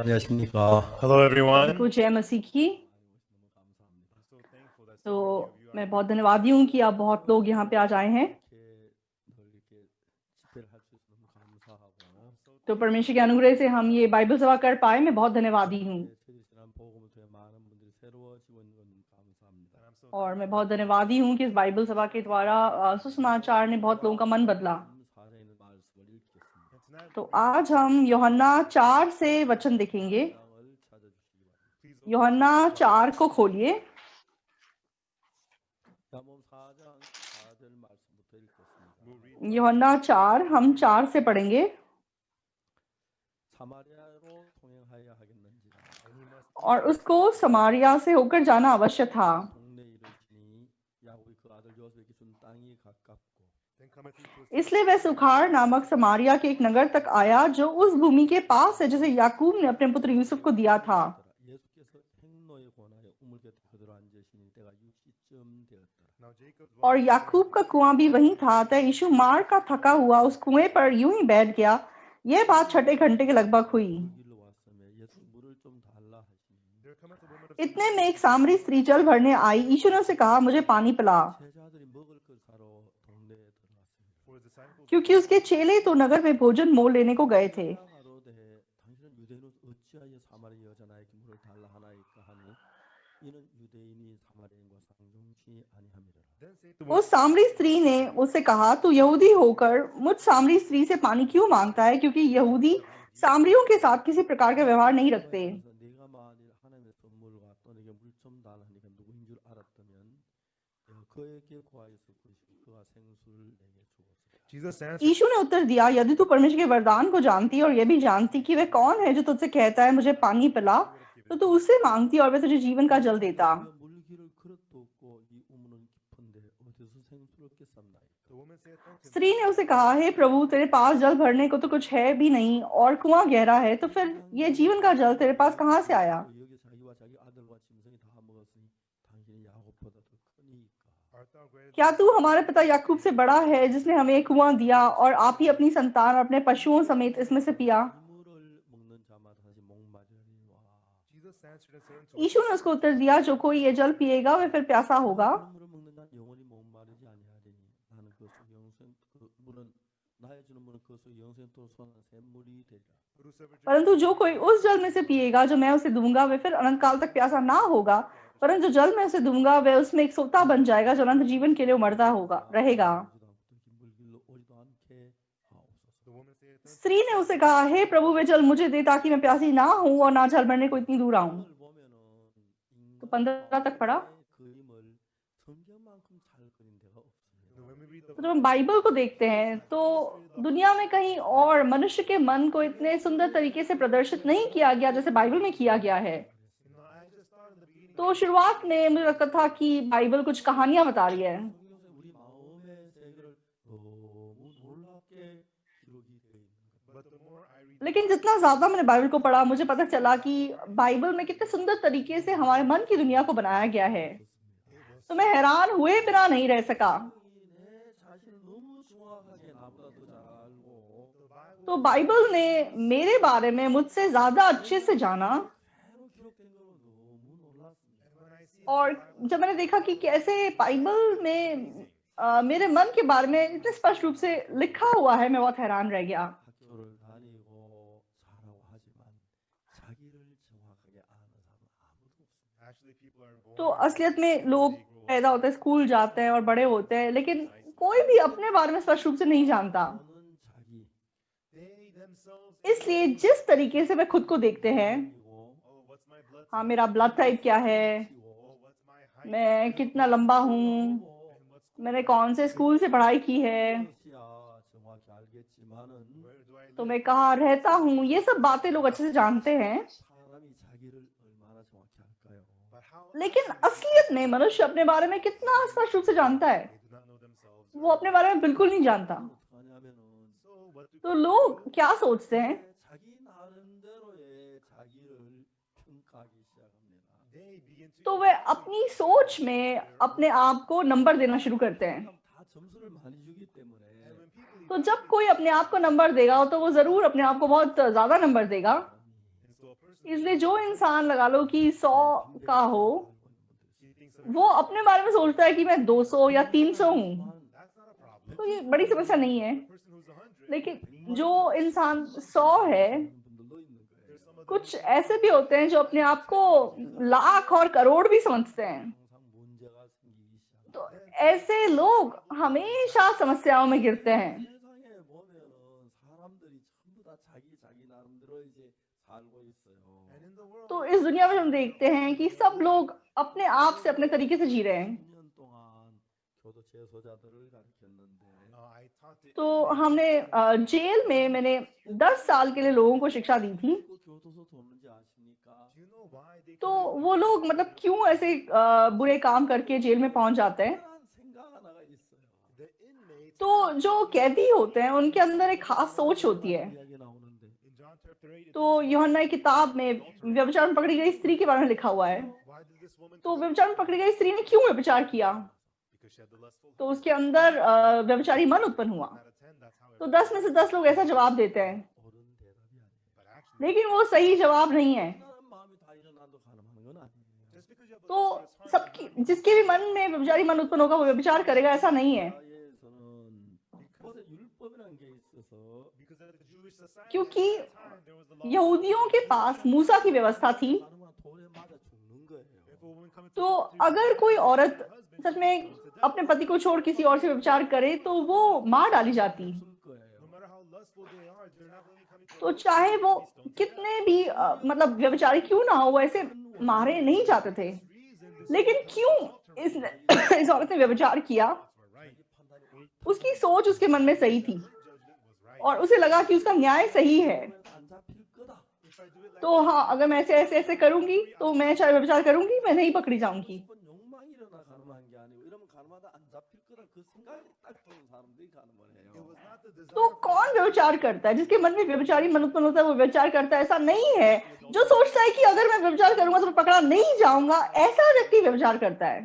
안녕하십니까. Hello, everyone. को जय मसीह की। तो मैं बहुत धन्यवादी हूँ कि आप बहुत लोग यहाँ पे आज आए हैं। तो परमेश्वर के अनुग्रह से हम ये बाइबल सभा कर पाए, मैं बहुत धन्यवादी हूँ। और मैं बहुत धन्यवादी हूँ कि इस बाइबल सभा के द्वारा सुसमाचार ने बहुत लोगों का मन बदला। तो आज हम यूहन्ना 4 से वचन देखेंगे। यूहन्ना 4 को खोलिए। यूहन्ना 4 हम 4 से पढ़ेंगे। और उसको समारिया से होकर जाना अवश्य था। इसलिए वह सुखार नामक समारिया के एक नगर तक आया जो उस भूमि के पास है जिसे याकूब ने अपने पुत्र यूसुफ को दिया था। और याकूब का कुआं भी वहीं था। अतः यीशु मार का थका हुआ उस कुएं पर यूं ही बैठ गया। यह बात 6 घंटे के लगभग हुई। इतने में एक सामरी स्त्री जल भरने आई। यीशु ने उसे कहा, मुझे पानी पिला, क्योंकि उसके चेले तो नगर में भोजन मोल लेने को गए थे। उस सामरी स्त्री ने उससे कहा, तू यहूदी होकर मुझ सामरी स्त्री से पानी क्यों मांगता है? क्योंकि यहूदी सामरियों के साथ किसी प्रकार का व्यवहार नहीं रखते। यीशु ने उत्तर दिया, यदि तू परमेश्वर के वरदान को जानती और यह भी जानती कि वह कौन है जो तुझसे कहता है मुझे पानी पिला, तो तू उससे मांगती और वह तुझे जीवन का जल देता। स्त्री ने उसे कहा, हे प्रभु, तेरे पास जल भरने को तो कुछ है भी नहीं और कुआं गहरा है, तो फिर ये जीवन का जल तेरे पास कहाँ से आया? क्या तू हमारे पिता याकूब से बड़ा है जिसने हमें एक कुआं दिया और आप ही अपनी संतान और अपने पशुओं समेत इसमें से पिया? यीशु ने उसको उत्तर दिया, जो कोई ये जल पिएगा वह फिर प्यासा होगा, परंतु जो कोई उस जल में से पिएगा जो मैं उसे दूंगा वह फिर अनंत काल तक प्यासा ना होगा, परंतु जो जल मैं उसे दूंगा वह उसमें एक सोता बन जाएगा जो अनंत जीवन के लिए उमड़ता होगा रहेगा। स्त्री ने उसे कहा, हे प्रभु, वे जल मुझे दे ताकि मैं प्यासी ना हूं और ना जल भरने को इतनी दूर आऊं। तो 15 तक पढ़ा। तो जब हम बाइबल को देखते हैं तो दुनिया में कहीं और मनुष्य के मन को इतने सुंदर तरीके से प्रदर्शित नहीं किया गया जैसे बाइबल में किया गया है। तो शुरुआत में मुझे लगता था कि बाइबल कुछ कहानियां बता रही है, लेकिन जितना ज्यादा मैंने बाइबल को पढ़ा मुझे पता चला कि बाइबल में कितने सुंदर तरीके से हमारे मन की दुनिया को बनाया गया है। तो मैं हैरान हुए बिना नहीं रह सका। तो बाइबल ने मेरे बारे में मुझसे ज्यादा अच्छे से जाना। और जब मैंने देखा कि कैसे बाइबल में मेरे मन के बारे में इतने स्पष्ट रूप से लिखा हुआ है, मैं बहुत हैरान रह गया। तो असलियत में लोग पैदा होते हैं, स्कूल जाते हैं और बड़े होते हैं, लेकिन कोई भी अपने बारे में स्पष्ट रूप से नहीं जानता। इसलिए जिस तरीके से वे खुद को देखते हैं, हाँ, मेरा ब्लड टाइप क्या है, मैं कितना लंबा हूँ, मैंने कौन से स्कूल से पढ़ाई की है, तो मैं कहाँ रहता हूँ, ये सब बातें लोग अच्छे से जानते हैं। लेकिन असलियत में मनुष्य अपने बारे में कितना स्पष्ट रूप से जानता है? वो अपने बारे में बिल्कुल नहीं जानता। तो लोग क्या सोचते हैं? तो वे अपनी सोच में अपने आप को नंबर देना शुरू करते हैं। तो जब कोई अपने आप को नंबर देगा तो वो जरूर अपने आप को बहुत ज्यादा नंबर देगा। इसलिए जो इंसान लगा लो कि 100 का हो, वो अपने बारे में सोचता है कि मैं 200 या 300 हूँ, तो ये बड़ी समस्या नहीं है। लेकिन जो इंसान 100 है, कुछ ऐसे भी होते हैं जो अपने आप को लाख और करोड़ भी समझते हैं। तो ऐसे लोग हमेशा समस्याओं में गिरते हैं। तो इस दुनिया में हम देखते हैं कि सब लोग अपने आप से अपने तरीके से जी रहे हैं। तो हमने जेल में मैंने 10 साल के लिए लोगों को शिक्षा दी थी। तो वो लोग मतलब क्यों ऐसे बुरे काम करके जेल में पहुंच जाते हैं। तो जो कैदी होते हैं उनके अंदर एक खास सोच होती है। तो यूहन्ना की किताब में व्यभिचार में पकड़ी गई स्त्री के बारे में लिखा हुआ है। तो व्यभिचार में पकड़ी गई स्त्री ने क्यों व्यभिचार किया? तो उसके अंदर व्यभिचारी मन उत्पन्न हुआ। तो 10 में से 10 लोग ऐसा जवाब देते हैं, लेकिन वो सही जवाब नहीं है। तो सबकी जिसके भी मन में व्यभिचारी मन उत्पन्न होगा वो व्यभिचार करेगा, ऐसा नहीं है। क्योंकि यहूदियों के पास मूसा की व्यवस्था थी। तो अगर कोई औरत सच में अपने पति को छोड़ किसी और से व्यभिचार करे तो वो मार डाली जाती। तो चाहे वो कितने भी मतलब व्यभिचारी क्यों ना हो, ऐसे मारे नहीं जाते थे। लेकिन क्यों इस औरत ने व्यभिचार किया? उसकी सोच उसके मन में सही थी और उसे लगा कि उसका न्याय सही है। तो हाँ, अगर मैं ऐसे ऐसे ऐसे करूंगी तो मैं चाहे व्यभिचार करूंगी, मैं नहीं पकड़ी जाऊंगी। तो कौन व्यभिचार करता है? जिसके मन में व्यभिचारी मन उत्पन्न होता है वो व्यभिचार करता है, ऐसा नहीं है। जो सोचता है कि अगर मैं व्यभिचार करूंगा तो मैं पकड़ा नहीं जाऊंगा, ऐसा व्यक्ति व्यभिचार करता है।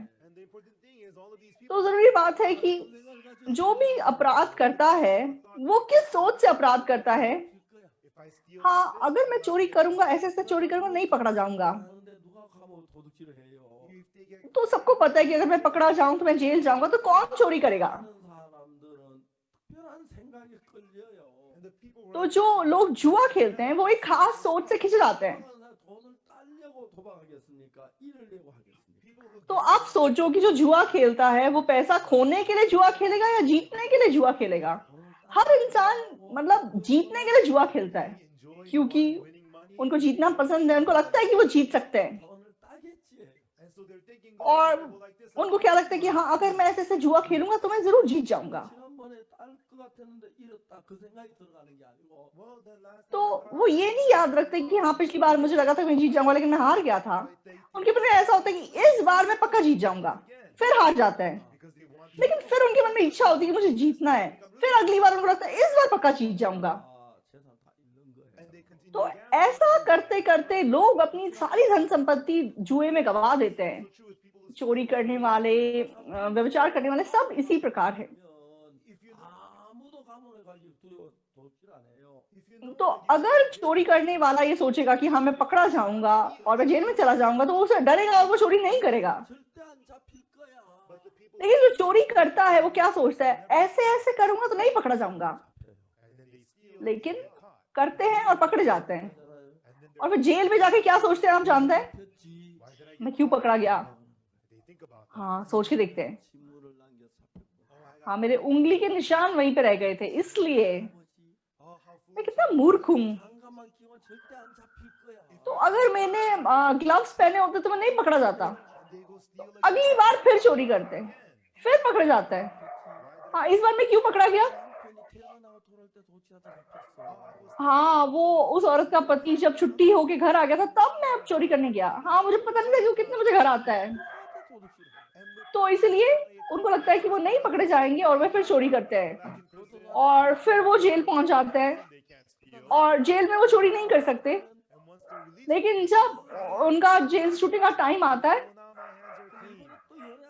तो जरूरी बात है कि जो भी अपराध करता है वो किस सोच से अपराध करता है। हाँ, अगर मैं चोरी करूंगा, ऐसे ऐसे चोरी करूंगा, नहीं पकड़ा जाऊंगा। तो सबको पता है कि अगर मैं पकड़ा जाऊं तो मैं जेल जाऊंगा, तो कौन चोरी करेगा? तो जो लोग जुआ खेलते हैं वो एक खास सोच से खिंच जाते हैं। तो आप सोचो कि जो जुआ खेलता है वो पैसा खोने के लिए जुआ खेलेगा या जीतने के लिए जुआ खेलेगा? हर इंसान मतलब जीतने के लिए जुआ खेलता है, क्योंकि उनको जीतना पसंद है। उनको लगता है कि वो जीत सकते हैं और उनको क्या लगता है कि हाँ, अगर मैं ऐसे ऐसे जुआ खेलूंगा तो मैं जरूर जीत जाऊंगा। तो वो ये नहीं याद रखते कि हाँ, पिछली बार मुझे लगा था मैं जीत जाऊंगा लेकिन मैं हार गया था। उनके मन में ऐसा होता है कि इस बार मैं पक्का जीत जाऊंगा, फिर हार जाते हैं। लेकिन फिर उनके मन में इच्छा होती है कि मुझे जीतना है, फिर अगली बार उनको लगता है इस बार पक्का जीत जाऊंगा। तो ऐसा करते करते लोग अपनी सारी धन संपत्ति जुए में गवा देते हैं। चोरी करने वाले, व्यभिचार करने वाले सब इसी प्रकार है। तो अगर चोरी करने वाला ये सोचेगा कि हाँ, मैं पकड़ा जाऊंगा और मैं जेल में चला जाऊंगा, तो वो उसे डरेगा और वो चोरी नहीं करेगा। लेकिन जो चोरी करता है वो क्या सोचता है? ऐसे ऐसे करूंगा तो नहीं पकड़ा जाऊंगा। लेकिन करते हैं और पकड़े जाते हैं। और फिर जेल में जाके क्या सोचते हैं आप जानते हैं? मैं क्यों पकड़ा गया? हाँ, सोच के देखते हैं। हाँ, मेरे उंगली के निशान वहीं पे रह गए थे, इसलिए मैं कितना मूर्ख हूँ। तो अगर मैंने ग्लव्स पहने होते तो मैं नहीं पकड़ा जाता। तो अगली बार फिर चोरी करते हैं, फिर पकड़े जाता है। हाँ, इस बार मैं क्यों पकड़ा गया? हाँ, वो उस औरत का पति जब छुट्टी होके घर आ गया था तब मैं अब चोरी करने गया। हाँ, मुझे पता नहीं था कि वो कितने बजे घर आता है। तो इसलिए उनको लगता है कि वो नहीं पकड़े जाएंगे और वे फिर चोरी करते हैं और फिर वो जेल पहुंच जाते हैं और जेल में वो चोरी नहीं कर सकते। लेकिन जब उनका जेल से छुट्टी का टाइम आता है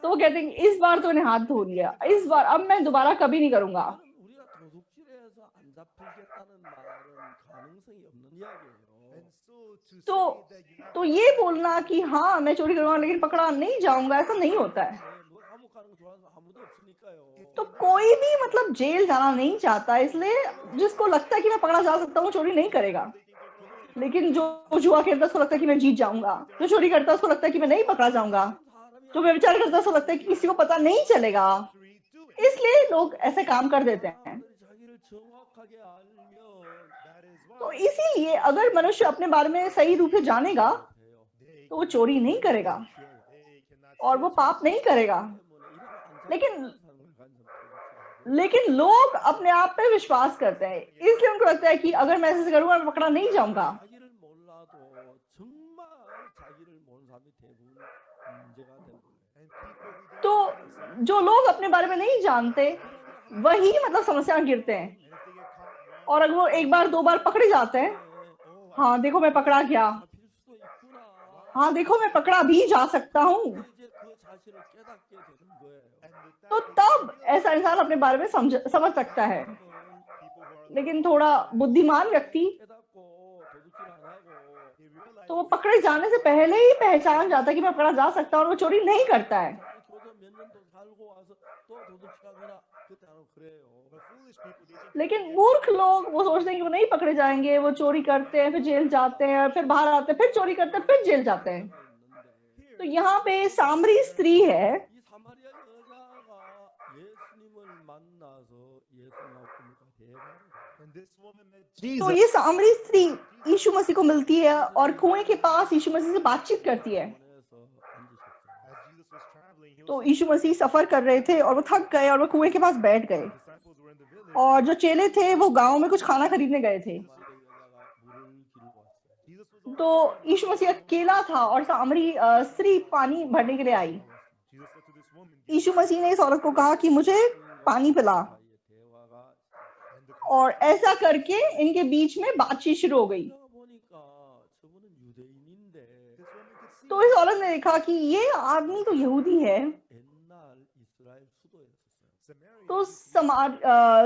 तो वो कहते हैं कि इस बार तो मैंने हाथ धो लिया, इस बार अब मैं दोबारा कभी नहीं करूंगा। तो तो ये बोलना कि हाँ मैं चोरी करूंगा लेकिन पकड़ा नहीं जाऊंगा, ऐसा नहीं होता है। तो कोई भी मतलब जेल जाना नहीं चाहता, इसलिए जिसको लगता है कि मैं पकड़ा जा सकता हूँ चोरी नहीं करेगा। लेकिन जो जुआ खेलता है उसको लगता है कि मैं जीत जाऊंगा, जो चोरी करता है उसको लगता है कि मैं नहीं पकड़ा जाऊंगा, जो व्यभिचार करता है उसको लगता है कि किसी को पता नहीं चलेगा, इसलिए लोग ऐसे काम कर देते हैं। तो इसीलिए अगर मनुष्य अपने बारे में सही रूप से जानेगा तो वो चोरी नहीं करेगा और वो पाप नहीं करेगा। लेकिन लेकिन लोग अपने आप पे विश्वास करते हैं, इसलिए उनको लगता है कि अगर मैं ऐसे करूंगा मैं पकड़ा नहीं जाऊंगा। तो जो लोग अपने बारे में नहीं जानते वही मतलब समस्या में गिरते हैं, और अगर वो एक बार दो बार पकड़े जाते हैं, हाँ देखो मैं पकड़ा गया, हाँ देखो मैं पकड़ा भी जा सकता हूँ, तो तब ऐसा इंसान अपने बारे में समझ सकता है। लेकिन थोड़ा बुद्धिमान व्यक्ति तो वो पकड़े जाने से पहले ही पहचान जाता है कि मैं पकड़ा जा सकता हूँ और वो चोरी नहीं करता है। लेकिन मूर्ख लोग वो सोचते हैं कि वो नहीं पकड़े जाएंगे, वो चोरी करते हैं, फिर जेल जाते हैं, फिर बाहर आते हैं, फिर चोरी करते हैं, फिर जेल जाते हैं। तो यहाँ पे सामरी स्त्री है, तो ये सामरी स्त्री यीशु मसीह को मिलती है और कुएं के पास यीशु मसीह से बातचीत करती है। तो यीशु मसीह सफर कर रहे थे और वो थक गए और वो कुएं के पास बैठ गए, और जो चेले थे वो गांव में कुछ खाना खरीदने गए थे। तो यीशु मसीह अकेला था और सामरी स्त्री पानी भरने के लिए आई। यीशु मसीह ने इस औरत को कहा कि मुझे पानी पिला, और ऐसा करके इनके बीच में बातचीत शुरू हो गई। तो इस औरत ने देखा कि ये आदमी तो यहूदी है, तो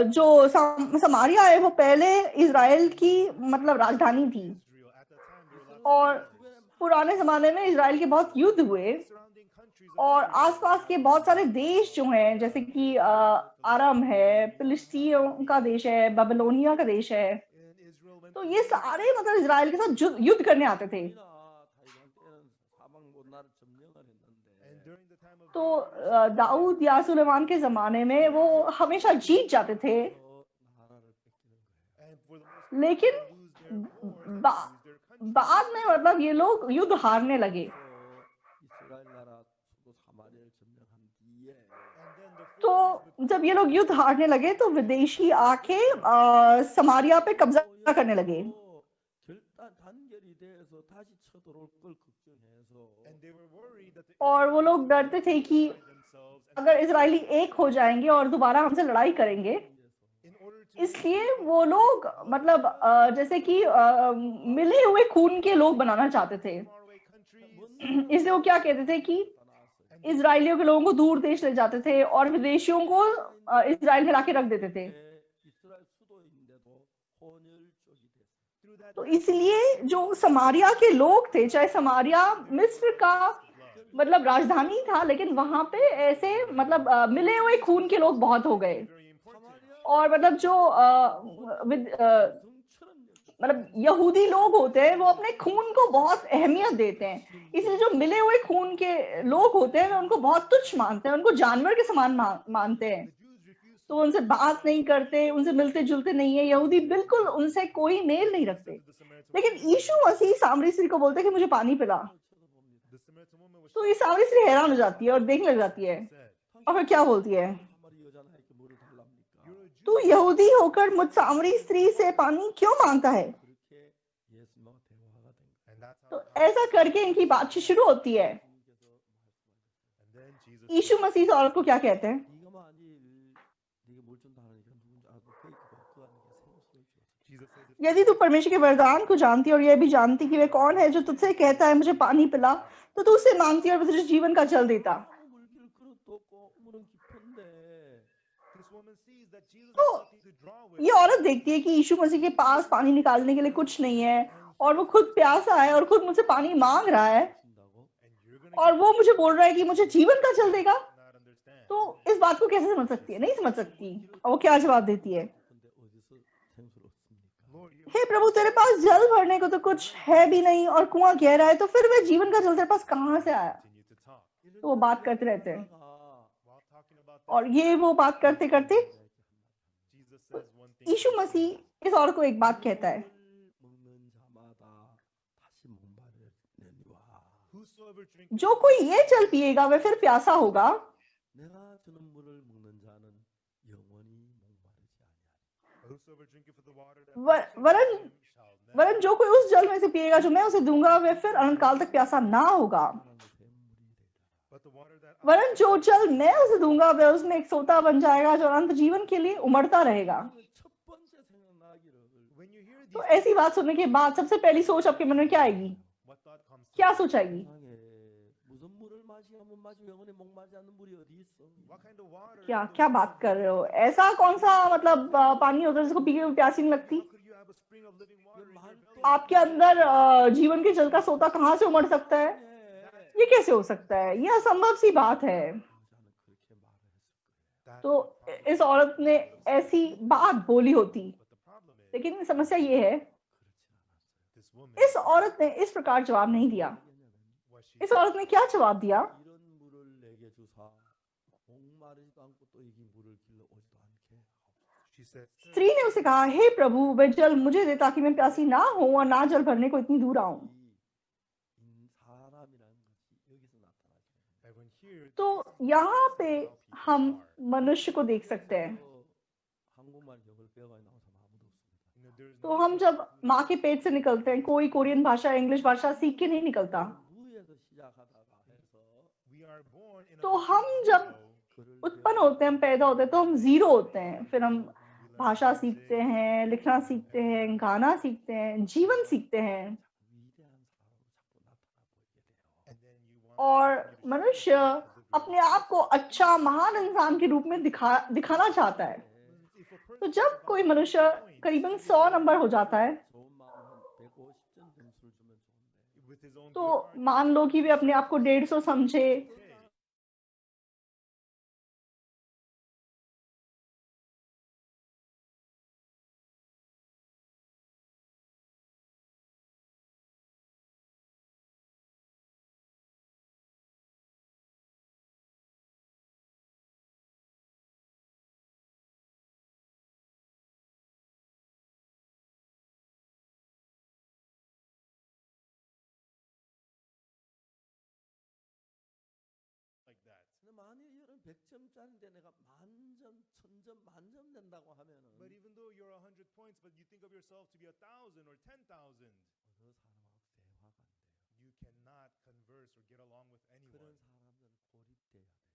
जो समारिया है वो पहले इजराइल की मतलब राजधानी थी, और पुराने जमाने में इजराइल के बहुत युद्ध हुए, और आसपास के बहुत सारे देश जो हैं जैसे कि आराम है, फिलिस्तीनियों का देश है, बेबीलोनिया का देश है, तो ये सारे मतलब इजराइल के साथ युद्ध करने आते थे। तो दाऊद या सुलेमान के जमाने में वो हमेशा जीत जाते थे, लेकिन बाद में मतलब ये लोग युद्ध हारने लगे। तो जब ये लोग युद्ध हारने लगे तो विदेशी आके समारिया पे कब्जा करने लगे, और वो लोग डरते थे कि अगर इजरायली एक हो जाएंगे और दोबारा हमसे लड़ाई करेंगे, इसलिए वो लोग मतलब जैसे कि मिले हुए खून के लोग बनाना चाहते थे। इसलिए वो क्या कहते थे कि इजरायलियों के लोगों को दूर देश ले जाते थे और विदेशियों को इजराइल में लाके रख देते थे। तो इसलिए जो समारिया के लोग थे, चाहे समारिया मिस्र का मतलब राजधानी था, लेकिन वहां पे ऐसे मतलब मिले हुए खून के लोग बहुत हो गए, और मतलब जो मतलब यहूदी लोग होते हैं वो अपने खून को बहुत अहमियत देते हैं, इसलिए जो मिले हुए खून के लोग होते हैं वे उनको बहुत तुच्छ मानते हैं, उनको जानवर के समान मानते हैं। तो उनसे बात नहीं करते, उनसे मिलते जुलते नहीं है, यहूदी बिल्कुल उनसे कोई मेल नहीं रखते। लेकिन यीशु मसीह सामरी स्त्री को बोलते हैं कि मुझे पानी पिला, तो ये सामरी स्त्री हैरान हो जाती है और देखने लग जाती है, और फिर क्या बोलती है, तू यहूदी होकर मुझ सामरी स्त्री से पानी क्यों मांगता है। तो ऐसा करके इनकी बातचीत शुरू होती है। यीशु मसीह इस औरत को क्या कहते हैं, यदि तू परमेश्वर के वरदान को जानती और यह भी जानती कि वह कौन है जो तुझसे कहता है मुझे पानी पिला, तो तू उससे मांगती और तुझे जीवन का जल देता। तो ये औरत देखती है कि यीशु मसीह के पास पानी निकालने के लिए कुछ नहीं है, और वो खुद प्यासा है और खुद मुझसे पानी मांग रहा है और वो मुझे बोल रहा है कि मुझे जीवन का जल देगा, तो इस बात को कैसे समझ सकती है? नहीं समझ सकती। और वो क्या जवाब देती है? हे प्रभु, तेरे पास जल भरने को तो कुछ है भी नहीं और कुआं गहरा है, तो फिर वह जीवन का जल तेरे पास कहां से आया? तो वो बात करते रहते हैं और ये वो बात करते करते यीशु मसीह इस औरत को एक बात कहता है, जो कोई ये जल पिएगा वह फिर प्यासा होगा, वरन वरन जो कोई उस जल में से पिएगा जो मैं उसे दूंगा वह फिर अनंत काल तक प्यासा ना होगा। वरन जो जल मैं उसे दूंगा वह उसमें एक सोता बन जाएगा जो अनंत जीवन के लिए उमड़ता रहेगा। तो ऐसी बात सुनने के बाद सबसे पहली सोच आपके मन में क्या आएगी? क्या सोच आएगी? क्या क्या बात कर रहे हो? ऐसा कौन सा मतलब पानी होता है जिसको पी के प्यासी नहीं लगती? आपके अंदर जीवन के जल का सोता कहां से उमड़ सकता है? ये कैसे हो सकता है? ये असंभव सी बात है। तो इस औरत ने ऐसी बात बोली होती, लेकिन समस्या ये है, इस औरत ने इस प्रकार जवाब नहीं दिया। इस औरत ने क्या जवाब दिया? स्त्री ने उसे कहा, हे प्रभु, वह जल मुझे दे ताकि मैं प्यासी ना हूं और ना जल भरने को इतनी दूर आऊं। तो यहाँ पे हम मनुष्य को देख सकते हैं। तो हम जब माँ के पेट से निकलते हैं, कोई कोरियन भाषा, इंग्लिश भाषा सीख के नहीं निकलता। तो हम जब उत्पन्न होते हैं, हम पैदा होते हैं, तो हम जीरो होते हैं। फिर हम भाषा सीखते हैं, लिखना सीखते हैं, गाना सीखते हैं, जीवन सीखते हैं, और मनुष्य अपने आप को अच्छा महान इंसान के रूप में दिखाना चाहता है। तो जब कोई मनुष्य करीबन 100 नंबर हो जाता है, तो मान लो कि वे अपने आप को 150 समझे, But even though you're 100 points, but you think of yourself to be 1,000 or 10,000, you cannot converse or get along with anyone.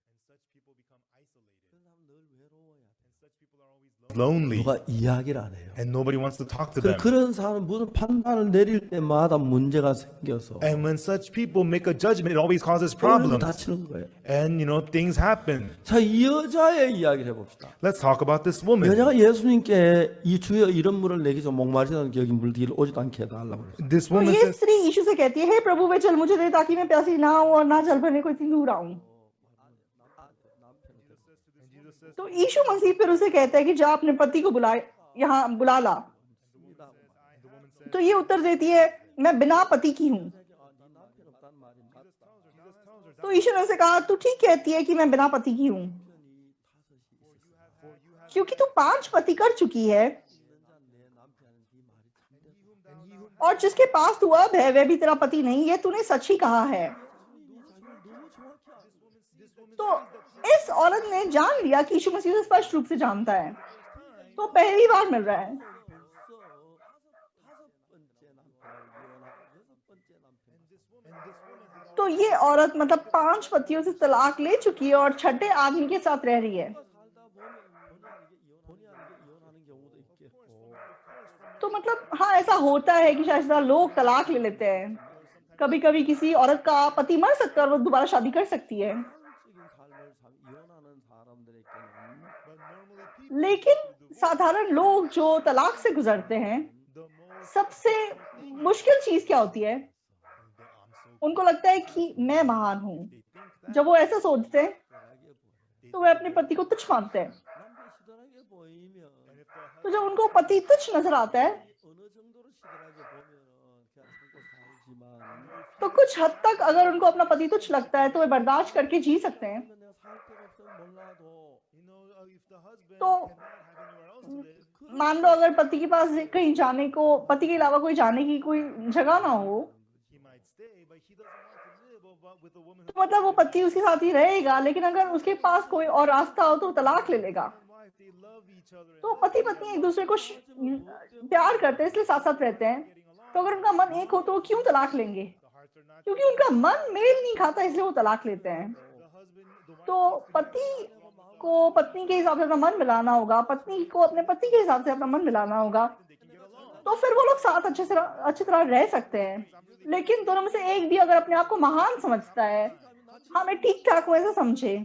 And such people become isolated. And such people are always lonely. 누가 이야기를 안 해요. And nobody wants to talk to them. 그런 사람은 무슨 판단을 내릴 때마다 문제가 생겨서 And when such people make a judgment, it always causes problems problems. 다치는 거예요. And things happen. 자, 이 여자의 이야기를 해봅시다. Let's talk about this woman. 여자가 예수님께 이 주여 이런 물을 내기 좀 목마르다는 여기 물기를 오지도 않게 해달라고 그랬어요. This तो woman ये says, स्त्री यीशु से कहती है, हे प्रभु, वे जल मुझे दे ताकि मैं प्यासी ना हूं और ना जल भरने को इतनी दूर आऊं। तो यीशु मसीह फिर उसे कहता है कि जा अपने पति को यहाँ बुला ला। तो ये उत्तर देती है, मैं बिना पति की हूं। तो यीशु ने उसे कहा, तू ठीक कहती है कि मैं बिना पति की हूं, क्योंकि तू 5 पति कर चुकी है और जिसके पास तू अब है वह भी तेरा पति नहीं है। तूने सच ही कहा है। तो इस औरत ने जान लिया कि यीशु मसीह स्पष्ट रूप से जानता है, तो पहली बार मिल रहा है। तो ये औरत मतलब 5 पतियों से तलाक ले चुकी है और छठे आदमी के साथ रह रही है। तो मतलब हाँ, ऐसा होता है कि शायद लोग तलाक ले लेते हैं। कभी कभी किसी औरत का पति मर सकता है और वो दोबारा शादी कर सकती है, लेकिन साधारण लोग जो तलाक से गुजरते हैं, सबसे मुश्किल चीज क्या होती है? उनको लगता है कि मैं महान हूं। जब वो ऐसा सोचते हैं तो वे अपने पति को तुच्छ मानते हैं। तो जब उनको पति तुच्छ नजर आता है तो कुछ हद तक अगर उनको अपना पति तुच्छ लगता है तो वे बर्दाश्त करके जी सकते हैं। तो मान लो अगर पति के पास कहीं जाने को, पति के अलावा कोई जाने की कोई जगह ना हो, तो मतलब वो पति उसके साथ ही रहेगा, लेकिन अगर उसके पास कोई और रास्ता हो तो वो तलाक ले लेगा। तो पति पत्नी एक दूसरे को प्यार करते हैं, इसलिए साथ साथ रहते हैं। तो अगर उनका मन एक हो तो वो क्यों तलाक लेंगे? क्योंकि उनका मन मेल नहीं खाता, इसलिए वो तलाक लेते हैं। तो पति को पत्नी के हिसाब से अपना मन मिलाना होगा, पत्नी को अपने पति के हिसाब से अपना मन मिलाना होगा, तो फिर वो लोग साथ अच्छी तरह रह सकते हैं। लेकिन दोनों में से एक भी अगर अपने आप को महान समझता है, हमें ठीक ठाक वैसा समझे,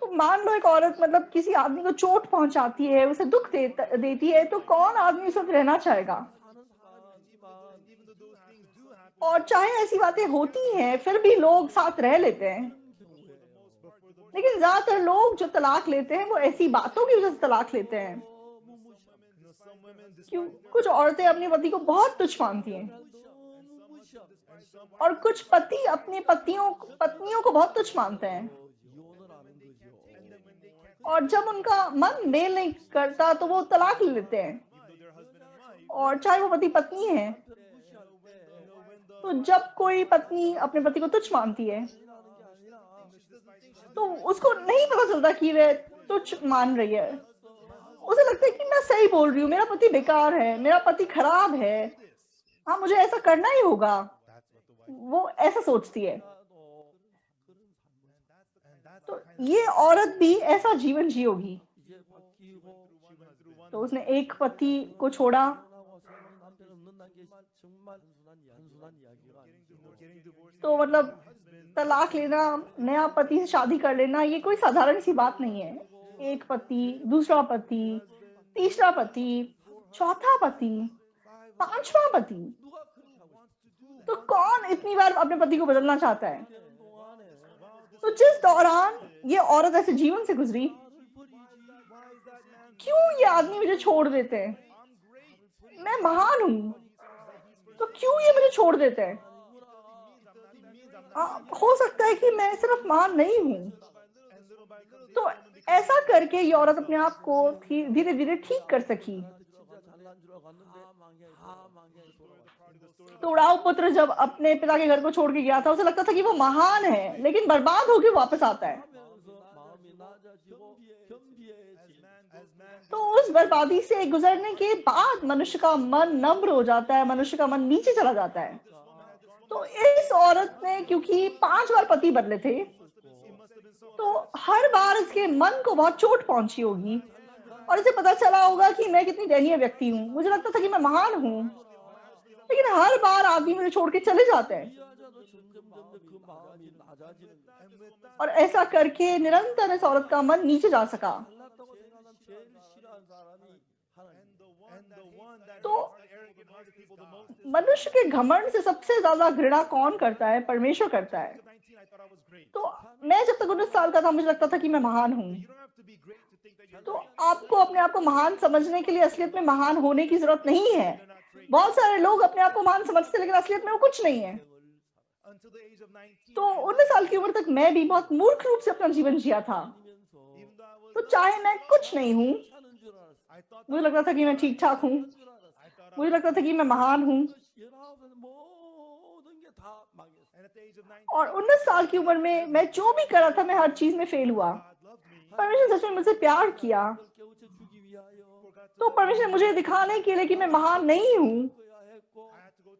तो मान लो एक औरत मतलब किसी आदमी को चोट पहुंचाती है, उसे दुख देती है, तो कौन आदमी उसके साथ रहना चाहेगा? और चाहे ऐसी बातें होती हैं फिर भी लोग साथ रह लेते हैं। लेकिन ज्यादातर लोग जो तलाक लेते हैं वो ऐसी बातों की वजह से तलाक लेते हैं। क्यों? कुछ औरतें अपने पति को बहुत तुच्छ मानती हैं और कुछ पति अपनी पत्नियों को बहुत तुच्छ मानते हैं। और जब उनका मन मेल नहीं करता तो वो तलाक ले लेते हैं। और चाहे वो पति पत्नी है, तो जब कोई पत्नी अपने पति को तुच्छ मानती है तो उसको नहीं पता चलता कि वह तुच्छ मान रही है। उसे लगता है कि मैं सही बोल रही हूँ, मेरा पति बेकार है, मेरा पति खराब है, हाँ मुझे ऐसा करना ही होगा। वो ऐसा सोचती है। तो ये औरत भी ऐसा जीवन जी होगी। तो उसने एक पति को छोड़ा, तो मतलब तलाक लेना, नया पति से शादी कर लेना, ये कोई साधारण सी बात नहीं है। एक पति, दूसरा पति, तीसरा पति, चौथा पति, पांचवा पति। तो कौन इतनी बार अपने पति को बदलना चाहता है? तो जिस दौरान ये औरत ऐसे जीवन से गुजरी, क्यों ये आदमी मुझे छोड़ देते हैं? मैं महान हूं, तो क्यों ये मुझे छोड़ देते हैं? हो सकता है कि मैं सिर्फ महान नहीं हूं। तो ऐसा करके ये औरत अपने आप को धीरे धीरे ठीक कर सकी। तो उड़ाऊ पुत्र जब अपने पिता के घर को छोड़ के गया था, उसे लगता था कि वो महान है, लेकिन बर्बाद होके वापस आता है। तो उस बर्बादी से गुजरने के बाद मनुष्य का मन नम्र हो जाता है, मनुष्य का मन नीचे चला जाता है। तो इस औरत ने क्योंकि 5 बार पति बदले थे, तो हर बार इसके मन को बहुत चोट पहुंची होगी और इसे पता चला होगा कि मैं कितनी दयनीय व्यक्ति हूँ। मुझे लगता था कि मैं महान हूँ, लेकिन हर बार आदमी मुझे छोड़ के चले जाते हैं। और ऐसा करके निरंतर इस औरत का मन नीचे जा सका। तो मनुष्य के घमंड से सबसे ज्यादा घृणा कौन करता है? परमेश्वर करता है। तो मैं जब तक 19 साल का था, मुझे लगता था कि मैं महान हूँ। तो आपको अपने आप को महान समझने के लिए असलियत में महान होने की जरूरत नहीं है। बहुत सारे लोग अपने आप को महान समझते हैं, लेकिन असलियत में वो कुछ नहीं है। तो 19 साल की उम्र तक मैं भी बहुत मूर्ख रूप से अपना जीवन जिया था। तो चाहे मैं कुछ नहीं हूँ, मुझे लगता था कि मैं ठीक ठाक हूँ, मुझे लगता था कि मैं महान हूँ। और 19 साल की उम्र में मैं जो भी करा था, मैं हर चीज में फेल हुआ। परमेश्वर सच में मुझसे प्यार किया, तो परमेश्वर ने मुझे दिखाने के लिए कि मैं महान नहीं हूँ,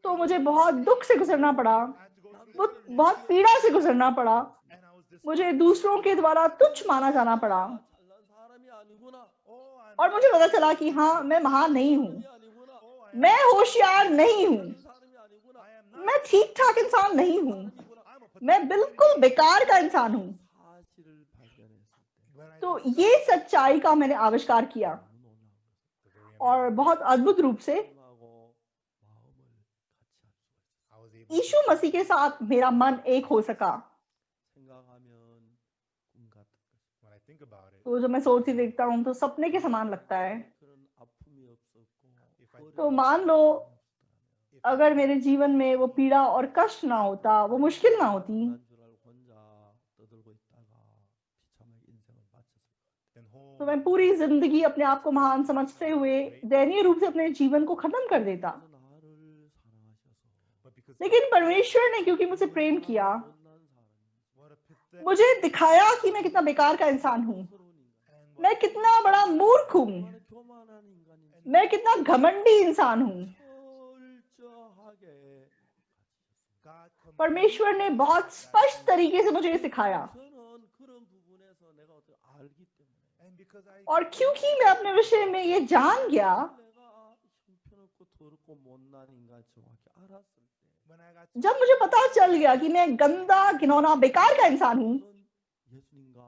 तो मुझे बहुत दुख से गुजरना पड़ा, बहुत पीड़ा से गुजरना पड़ा, मुझे दूसरों के द्वारा तुच्छ माना जाना पड़ा। और मुझे पता चला कि हाँ, मैं महान नहीं हूँ, मैं होशियार नहीं हूँ, मैं ठीक ठाक इंसान नहीं हूँ, मैं बिल्कुल बेकार का इंसान हूँ। तो ये सच्चाई का मैंने आविष्कार किया। और बहुत अद्भुत रूप से 하나님하고 마음을 같이 할 수가 있어요. I was able यीशु मसीह के साथ मेरा मन एक हो सका। 생각하면 꿈 같은 것이. when I think about it. तो जब मैं सोचती देखता हूँ तो सपने के समान लगता है। 그런 아픔이 없었고 If I 어려움이 तो मान लो if I अगर मेरे जीवन में वो पीड़ा और कष्ट ना होता, वो मुश्किल ना होती, 난 줄 알고 혼자 떠들고 있다가 비참하게 인생을 마쳤을 거예요. then whole तो मैं पूरी जिंदगी अपने आप को महान समझते हुए दयनीय रूप से अपने जीवन को खत्म कर देता। 그래서 나를 사랑하셔서 but because लेकिन परमेश्वर ने क्योंकि मुझे प्रेम किया, 못난 사람이 what a pathetic मुझे दिखाया कि मैं कितना बेकार का इंसान हूँ, 서러운 인간, and मैं कितना बड़ा मूर्ख हूँ, 얼마나 교만한 인간인지 मैं कितना घमंडी इंसान हूँ। 철저하게 God completely परमेश्वर ने बहुत स्पष्ट तरीके से मुझे ये सिखाया। 저는 그런 부분에서 내가 어떻게 알기 때문에 and because I और क्योंकि मैं अपने विषय में ये जान गया, 내가 형편없고 더럽고 못난 인간 정확히 알았을 때 when I got जब मुझे पता चल गया कि मैं गंदा घिनौना बेकार का इंसान हूँ, 그런 예수님과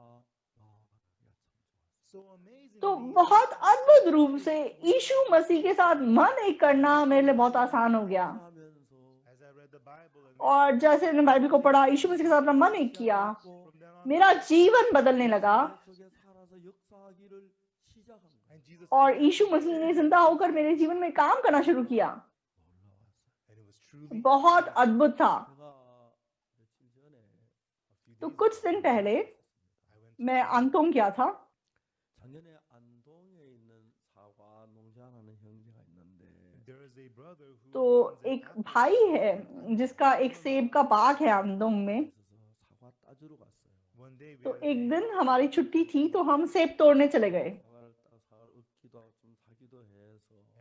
나아가기가 참 좋았어요. so amazing तो बहुत अद्भुत रूप से यीशु मसीह के साथ मन एक करना मेरे लिए बहुत आसान हो गया। 하면서 as I read the Bible and और जैसे मैंने बाइबल को पढ़ा, यीशु मसीह के साथ अपना मन एक किया, from then on मेरा जीवन बदलने लगा 내 속에 살아서 역사하기를 시작한 거예요. and Jesus और यीशु मसीह ने जिंदा होकर मेरे जीवन में काम करना शुरू किया। 놀라웠어요. and it was truly बहुत अद्भुत था। 제가 며칠 전에 a few तो days कुछ दिन पहले I went to मैं अंतों गया था। 작년에 안동에 있는 사과 농장하는 형제가 있는데 there is a brother who तो runs an एक apple भाई है जिसका एक सेब का बाग है अंदोंग में। 있어서 사과 따주러 갔어요. one day we तो had एक a दिन हमारी छुट्टी थी तो हम सेब तोड़ने चले गए। 사과를 따 사과를 얻기도 하고 좀 사기도 해서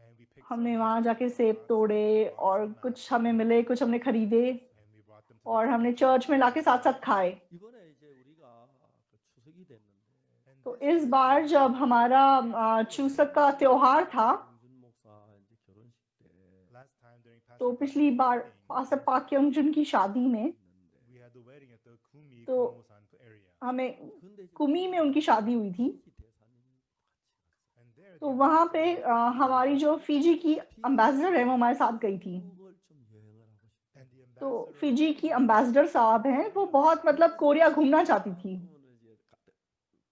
and we picked हमने some वहां जाके apples, सेब bought तोड़े some और apples, कुछ हमें मिले, कुछ हमने खरीदे and we brought them to और the हमने church. चर्च में लाके साथ साथ खाए। 이번에 이제 우리가 그 추석이 됐는데 And तो this इस year, बार जब हमारा चूसक का त्योहार था, 정준 목사 이제 결혼식 때 last time during तो Pastor पिछली Park's बार wedding, पास्टर पाक क्योंगजन की शादी में 했는데 we had the wedding at the Kumi तो Kumosan area. हमें 근데 이제 कुमी में उनकी शादी हुई थी। 피지 대사님이 같이 And there तो the वहां पे ambassador हमारी जो फिजी की अम्बेसडर है वो हमारे साथ गई थी। 한국을 좀 여행을 하고 싶다. and the तो ambassador फिजी की अम्बेसडर साहब हैं, वो बहुत मतलब कोरिया घूमना चाहती थी। 그러면 이제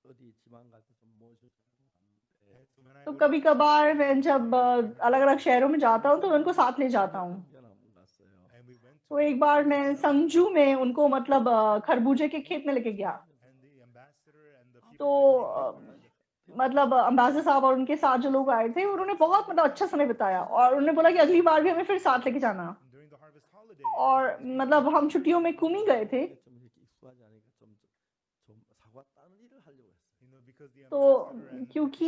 어디 지방 가서 좀 모시고 갔는데 and so when I तो go to कभी कभार मैं जब अलग अलग शहरों में जाता हूँ तो उनको साथ ले जाता हूँ। 한번 갔어요. and we went तो to एक बार मैं संजू में उनको मतलब खरबूजे के खेत में लेके गया। and the ambassador and the तो people मतलब अम्बेसडर साहब और उनके साथ जो लोग आए थे उन्होंने बहुत मतलब अच्छा समय बिताया और उन्होंने बोला कि अगली बार भी हमें फिर साथ लेके जाना। and during the harvest holiday और मतलब हम छुट्टियों में कुमी गए थे, 좀 이렇게 익숙하지 않으니까 좀 사과 따는 일을 하려고 했어요. because the तो ambassador and क्योंकि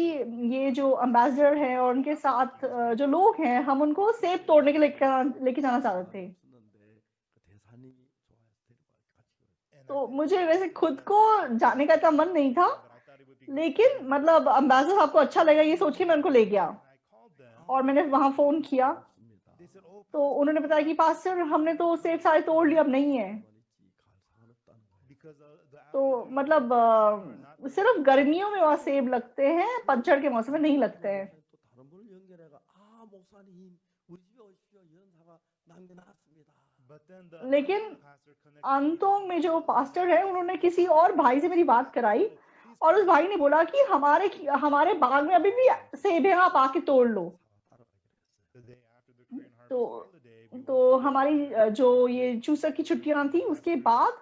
ये जो अम्बेसडर है और उनके साथ जो लोग हैं, हम उनको सेब तोड़ने के लेके जाना चाहते थे। 없었는데 그 대사님이 좋아해서 데리고 같이 그랬어요. and तो मुझे वैसे खुद को जाने का इतना मन नहीं था, but I thought it would be good लेकिन मतलब अम्बेसडर साहब को अच्छा लगा ये सोच के मैं उनको ले गया and I called them और मैंने वहां फोन किया। 없습니다. they said oh तो उन्होंने बताया कि पास्टर हमने तो सेब सारे तोड़ लिए, अब नहीं है। 갈 사람 없다는 거예요. because the तो apples are मतलब सिर्फ गर्मियों में वहाँ सेब लगते हैं, पतझड़ के मौसम में नहीं लगते हैं। 또 다른 분을 연결해가 목사님 우리 집에 오십시오. 이런 사과 남겨놨습니다. but then the लेकिन pastor connected me अंतोंग में जो पास्टर है उन्होंने किसी और भाई से मेरी बात कराई और उस भाई ने बोला कि हमारे बाग में अभी भी सेब है, आप आके तोड़ लो। the day after the Korean harvest तो holiday we तो हमारी जो ये चूसक की छुट्टियां थी उसके बाद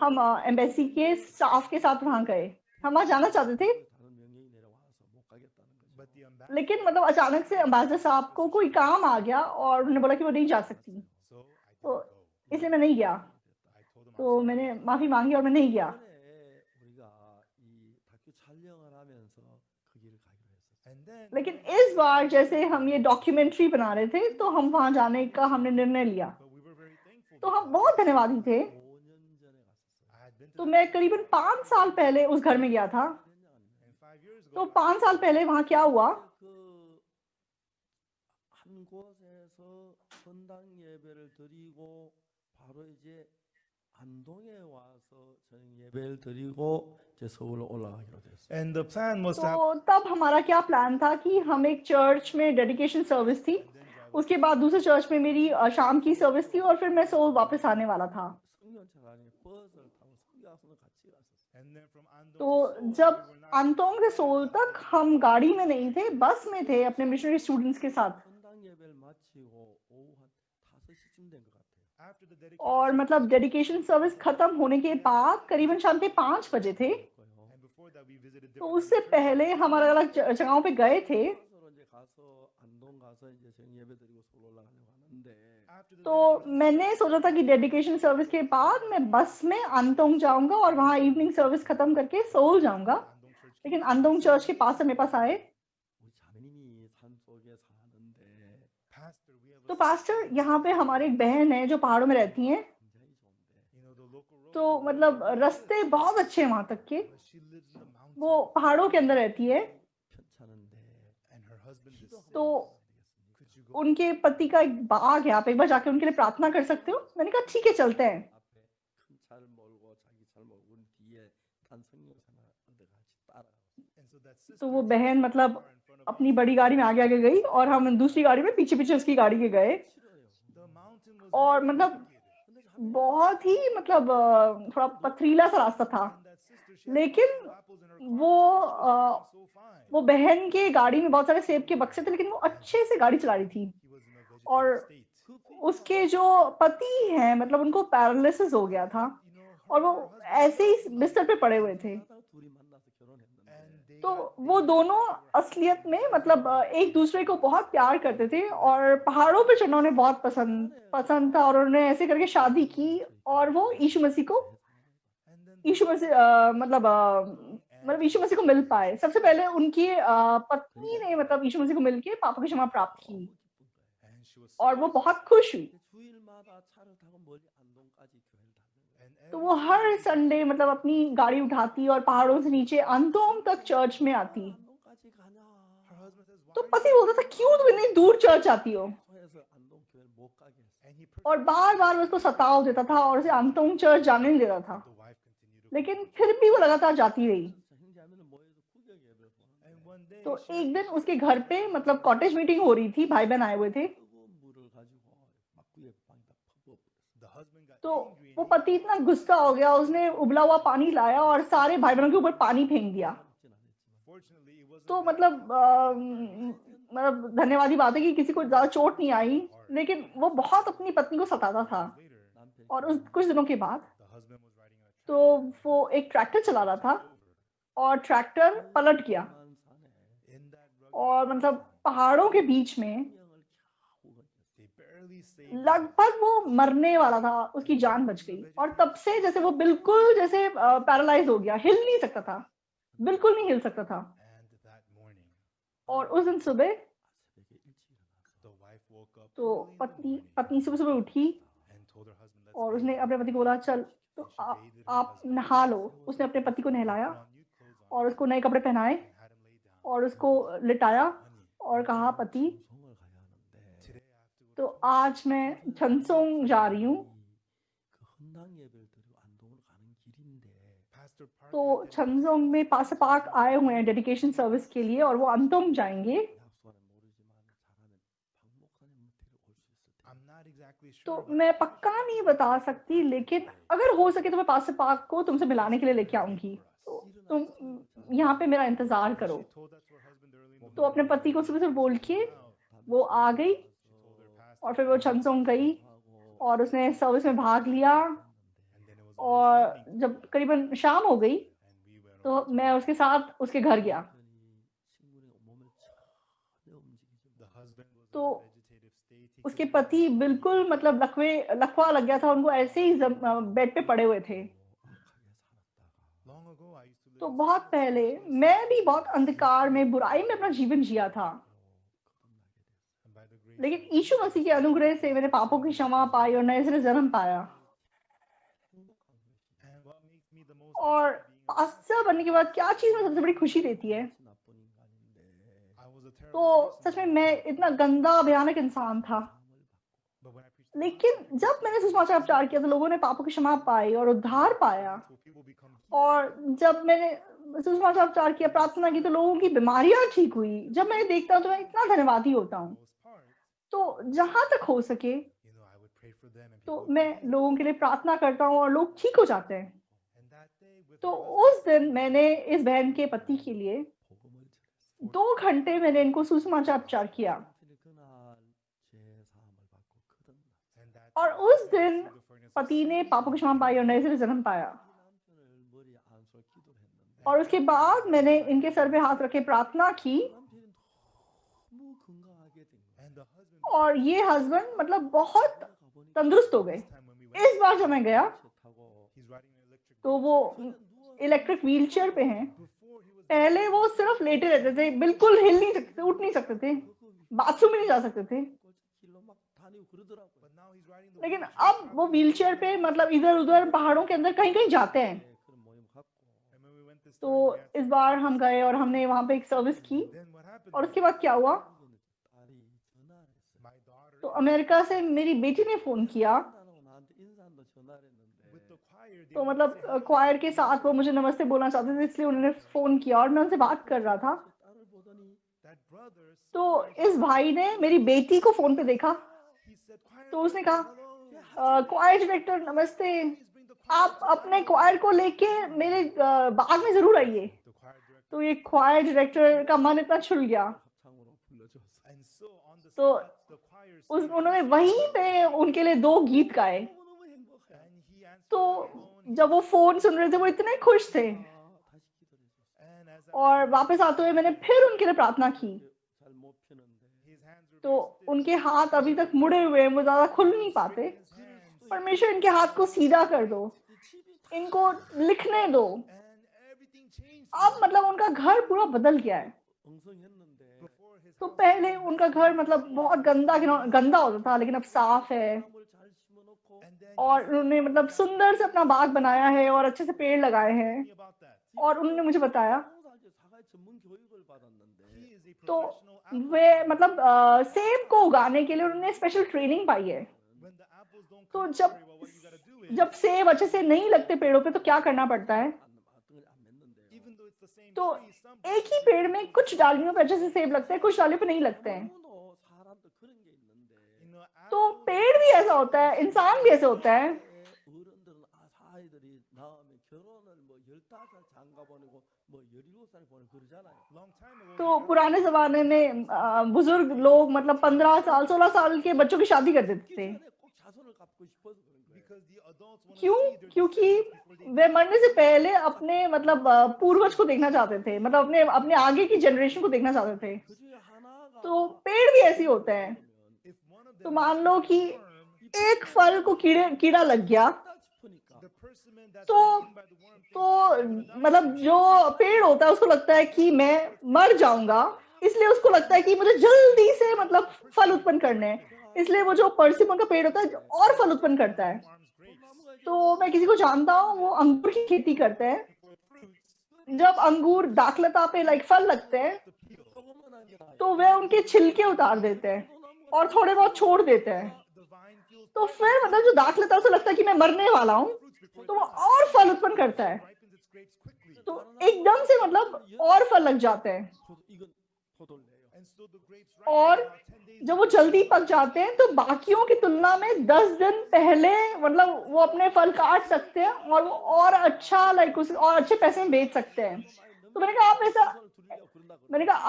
हम एम्बेसी के स्टाफ के साथ वहां गए। हम वहां जाना चाहते थे, 다른 명령이 내려와서 못 가겠다는 거죠. but the ambassador लेकिन मतलब अचानक से अम्बेसडर साहब को कोई काम आ गया और उन्होंने बोला कि वो नहीं जा सकती, so I didn't तो go इसलिए मैं नहीं गया। I told them तो मैंने माफी मांगी और मैं नहीं गया। 이번에 우리가 이 다큐 촬영을 하면서 그 길을 가기로 했었어요. and then लेकिन इस बार जैसे हम ये डॉक्यूमेंट्री बना रहे थे तो हम वहां जाने का हमने निर्णय लिया। but we were very thankful तो हम because बहुत धन्यवादी थे। 5년 전에 갔었어요. I had been to तो the मैं करीबन 5 साल पहले उस घर में गया था। and 5 years तो ago 5 साल पहले वहां क्या हुआ 그 한 곳에서 선당 예배를 드리고 바로 이제 안동에 와서 저희 예배를 드리고 이제 서울로 올라가기로 됐어요. And the plan was to have तो तब हमारा क्या प्लान था कि हम एक चर्च में डेडिकेशन सर्विस थी, उसके बाद दूसरे चर्च में मेरी शाम की सर्विस थी और फिर मैं सोल वापस आने वाला था। 승용차가 아니고 버스를 타고 성교학원을 같이 갔었어요. and then from Andong तो to Seoul, जब we were not अंतोंग से सोल तक हम गाड़ी में नहीं थे, बस में थे अपने मिशनरी स्टूडेंट्स के साथ। 헌당 예배를 마치고 오후 한 5시쯤 된 것 같아요. after the dedication और मतलब डेडिकेशन सर्विस खत्म होने के बाद करीबन शाम के 5 बजे थे। 거요. and before that we visited तो different उससे churches. पहले हम अलग अलग जगहों पे गए थे। 버스로 이제 가서 안동 가서 이제 저희 예배 드리고 서울 올라가려고 하는데 After the तो मैंने सोचा था कि डेडिकेशन सर्विस के बाद मैं बस में अंतोंग जाऊंगा और वहाँ इवनिंग सर्विस खत्म करके सोल जाऊंगा, Andong church लेकिन अंतोंग चर्च के पास से मेरे पास आए। 우리 자매님이 산 속에 사는데 pastor, we have तो a पास्टर, यहाँ पे हमारी एक बहन है जो पहाड़ों में रहती हैं, 굉장히 좋은데 the local road, तो मतलब रास्ते बहुत अच्छे हैं वहाँ तक के। but she lives in the mountains वो पहाड़ों के अंदर रहती है, 편찮은데 and her husband is sick. तो Could you go? उनके पति का एक बाग है, आप एक बार जाके उनके लिए प्रार्थना कर सकते हो। मैंने कहा ठीक है, चलते हैं। 앞에 큰 차를 몰고 자기 차를 몰고 온 뒤에 단 성령사나 어디 같이 따라가고 And so that sister तो वो बहन मतलब car in front of अपनी बड़ी गाड़ी में आगे आगे गई और हम दूसरी गाड़ी में पीछे पीछे उसकी गाड़ी के गए। 싫어요. the mountain was और very मतलब complicated. 근데 자매 बहुत ही मतलब थोड़ा पथरीला सा रास्ता था, And that sister, she had लेकिन lots of apples in her car. वो She was driving so fine. वो बहन के गाड़ी में बहुत सारे सेब के बक्से थे, लेकिन वो अच्छे से गाड़ी चला रही थी। He was in a vegetative और state. उसके जो पति हैं मतलब उनको पैरालिसिस हो गया था You know, और वो her husband ऐसे ही बिस्तर पे पड़े हुए थे। 하다가 둘이 만나서 결혼했는데 and they तो got वो married. दोनों असलियत में मतलब एक दूसरे को बहुत प्यार करते थे और पहाड़ों पे चढ़ना उन्हें बहुत पसंद था और उन्होंने ऐसे करके शादी की और वो यीशु मसीह को And then यीशु मसीह मतलब यीशु मसीह को मिल पाए। सबसे पहले उनकी पत्नी ने मतलब यीशु मसीह को मिलके पापों की क्षमा प्राप्त की and she was और वो बहुत खुश हुई। 주일마다 차를 타고 멀리 안동까지 교회를 다니는 and तो वो हर संडे मतलब अपनी गाड़ी उठाती और पहाड़ों से नीचे अंतोंग तक चर्च में आती। 안동까지 가냐 her husband says, तो why? पति बोलता था क्यों तुम इतनी दूर चर्च आती हो, 소에서 안동 교회를 못 가게 했어. And he और बार बार उसको सताव देता था और उसे अंतोंग चर्च जाने नहीं देता था, the wife continued to लेकिन फिर भी वो लगातार जाती रही। 형제자매는 모여서 구경 예배를 보는데 and one day तो she एक दिन उसके घर पे मतलब कॉटेज मीटिंग हो रही थी, भाई बहन आए हुए थे। 뜨거운 물을 가지고 막구에 방에다 퍼부어 버렸어. the husband got तो angry वो and पति इतना गुस्सा हो गया, उसने उबला हुआ पानी लाया और सारे भाई बहनों के ऊपर पानी फेंक दिया। 먹진 않았지만 fortunately it wasn't तो that मतलब धन्यवाद की बात है कि किसी को ज्यादा चोट नहीं आई, लेकिन वो बहुत अपनी पत्नी को सताता था। later 남편이 और उस कुछ दिनों के बाद the husband was riding a तो वो एक ट्रैक्टर चला रहा था और ट्रैक्टर पलट गया 한 산에 in that rugged और मतलब पहाड़ों के बीच में 생명을 겨우 건졌어. they barely saved लगभग वो मरने वाला था, उसकी जान बच गई। और तब से जैसे वो बिल्कुल जैसे पैरालाइज हो गया, हिल नहीं सकता था, बिल्कुल नहीं हिल सकता था। and that morning और उस दिन सुबह 새벽에 일찍 일어나서 the wife woke up तो early in the पत्नी morning पत्नी सुबह सुबह उठी and told her husband let's और bathe." उसने अपने पति को बोला चल तो आप नहा लो। उसने अपने पति को नहलाया Put on new clothes on और उसको नए कपड़े पहनाए and had him lay down. और उसको लिटाया Honey, और कहा पति 송을 가야 하는데 today I have to go तो आज मैं छनसोंग जा रही हूँ। 그 헌당 예배를 드리고 안동을 가는 길인데 Pastor Park तो had that छनसोंग में पास पार्क आए हुए हैं डेडिकेशन सर्विस के लिए और वो अंतोंग जाएंगे। 약속은 모르지만 잘하면 박 목사님 데려올 수 있을 텐데 I'm not exactly sure तो but मैं पक्का नहीं बता सकती, लेकिन अगर हो सके तो मैं पास पार्क को तुमसे मिलाने के लिए लेके आऊंगी। तो तुम यहाँ पे मेरा इंतजार करो। she told that to her husband early in the तो अपने पति को सुबह से बोल के वो आ गई she told her pastor और फिर वो छनसोंग गई 하고 और उसने सर्विस में भाग लिया। and then it was और almost evening जब करीबन शाम हो गई and we went तो मैं उसके साथ उसके घर गया। 친구의 몸을 전혀 움직이지 the husband was तो in a vegetative state he उसके couldn't पति बिल्कुल मतलब लकवा लग गया था, उनको ऐसे ही बेड पे पड़े हुए थे। 악하게 살았다가 long ago I used to live तो in बहुत पहले मैं भी बहुत अंधकार में बुराई में अपना जीवन जिया था, and by the grace लेकिन यीशु मसीह के अनुग्रह से मैंने पापों की क्षमा पाई और नए सिरे जन्म पाया। and what makes me the most और happy being a पास्टर बनने के बाद क्या चीज मुझे सबसे बड़ी खुशी देती है, 나쁜 인간인데 I was a terrible तो person सच में मैं इतना गंदा भयानक इंसान था, 마음을 받고 But when I preached the लेकिन जब मैंने सुसमाचार प्रचार किया तो लोगों ने पापों की क्षमा पाई और उद्धार पाया। gospel, people become और जब मैंने सुसमाचार प्रचार किया, प्रार्थना की, तो लोगों की बीमारियां ठीक हुई। जब मैं देखता हूँ तो मैं इतना धन्यवादी होता हूँ। most part. तो जहां तक हो सके I would pray for them and तो people would मैं forgive. लोगों के लिए प्रार्थना करता हूँ और लोग ठीक हो जाते हैं। And that day with तो her उस दिन मैंने इस बहन के पति के लिए 2 घंटे मैंने इनको सुसमाचार प्रचार किया। and that और उस दिन पति ने पापों की क्षमा पाई और नए सिरे जन्म पाया। और उसके बाद मैंने इनके सर पे हाथ रखे प्रार्थना की and the husband और ये हस्बैंड मतलब बहुत तंदुरुस्त हो गए। time when we went, इस बार जब मैं गया he's riding an electric तो वो इलेक्ट्रिक व्हीलचेयर पे हैं। before he was पहले वो सिर्फ लेटे रहते थे, बिल्कुल हिल नहीं सकते थे, उठ नहीं सकते थे, बाथरूम में नहीं जा सकते थे। but now he's riding the लेकिन अब वो व्हीलचेयर पे मतलब इधर उधर पहाड़ों के अंदर कहीं कहीं जाते हैं। and when we went this तो time, we इस asked, बार हम गए और हमने वहां पे एक सर्विस की। then what happened और उसके बाद क्या हुआ, my daughter तो अमेरिका से मेरी बेटी ने फोन किया। with the choir they तो wanted मतलब to say hi. क्वायर के साथ वो मुझे नमस्ते बोलना चाहते थे, इसलिए उन्होंने फोन किया और मैं उनसे बात कर रहा था। that brother तो इस भाई ने मेरी बेटी को फोन पे देखा। he said choir तो उसने director, कहा hello, क्वायर डायरेक्टर नमस्ते, please bring the choir आप to my अपने house." क्वायर को लेके मेरे बाग में जरूर आइए। the choir director तो ये क्वायर डायरेक्टर का मन इतना छुल गया। and so on the तो spot the choir sang उन्होंने वहीं पे उनके लिए 2 गीत गाए। and he answered तो the phone जब वो फोन सुन रहे थे वो इतने खुश थे। and as और वापस आते हुए मैंने फिर उनके लिए प्रार्थना की। his hands were तो उनके हाथ अभी तक मुड़े हुए हैं, वो ज्यादा खुल नहीं पाते। his hands परमेश्वर इनके हाथ को सीधा कर दो, इनको लिखने दो। and everything changed अब मतलब उनका घर पूरा बदल गया है। before his तो house पहले उनका घर मतलब बहुत गंदा होता था, लेकिन अब साफ है। and then और उन्होंने मतलब सुंदर से अपना बाग बनाया है और अच्छे से पेड़ लगाए हैं। me about that और उन्होंने मुझे बताया he is a तो professional वे मतलब सेब को उगाने के लिए उन्होंने स्पेशल ट्रेनिंग पाई है। when the apples don't तो come out जब very well what you got to do is जब सेब अच्छे से नहीं लगते पेड़ों पे तो क्या करना पड़ता है। even though it's the same तो tree some एक ही पेड़ में कुछ डालियों पे अच्छे से सेब लगते हैं, कुछ डालियों पे नहीं लगते हैं। तो पेड़ भी ऐसा होता है, इंसान भी ऐसा होता है। long time ago तो पुराने जमाने में बुजुर्ग लोग मतलब 15 साल 16 साल के बच्चों की शादी कर देते थे। because the adults want to क्यों? see their क्योंकि descendants before they वे मरने से पहले अपने मतलब पूर्वज को देखना चाहते थे, मतलब अपने अपने आगे की जनरेशन को देखना चाहते थे। तो पेड़ भी ऐसे होते हैं। if one of तो them मान लो कि worm, एक फल को कीड़ा लग गया the persimmon that's तो been eaten by the worm तो मतलब जो पेड़ होता है उसको लगता है कि मैं मर जाऊंगा, इसलिए उसको लगता है कि मुझे जल्दी से मतलब फल उत्पन्न करने हैं। इसलिए वो जो परसिमन का पेड़ होता है और फल उत्पन्न करता है। farms grapes तो मैं किसी को जानता हूँ, वो अंगूर की खेती करते हैं। for fruits जब अंगूर दाखलता पे लाइक फल लगते हैं the peel तो वे उनके छिलके उतार देते हैं और थोड़े बहुत छोड़ देते हैं। the vine feels तो फिर मतलब जो दाखलता है उसे लगता है कि मैं मरने वाला हूँ, तो वो और फल उत्पन्न करता है। ripens its grapes quickly तो एकदम से मतलब और फल लग जाते हैं। and so the grapes और ripen about 10 days जब वो जल्दी पक जाते हैं तो बाकियों की तुलना में 10 दिन पहले मतलब वो अपने फल काट सकते हैं और वो और अच्छा लाइक उसे और अच्छे पैसे में बेच सकते हैं। तो मैंने कहा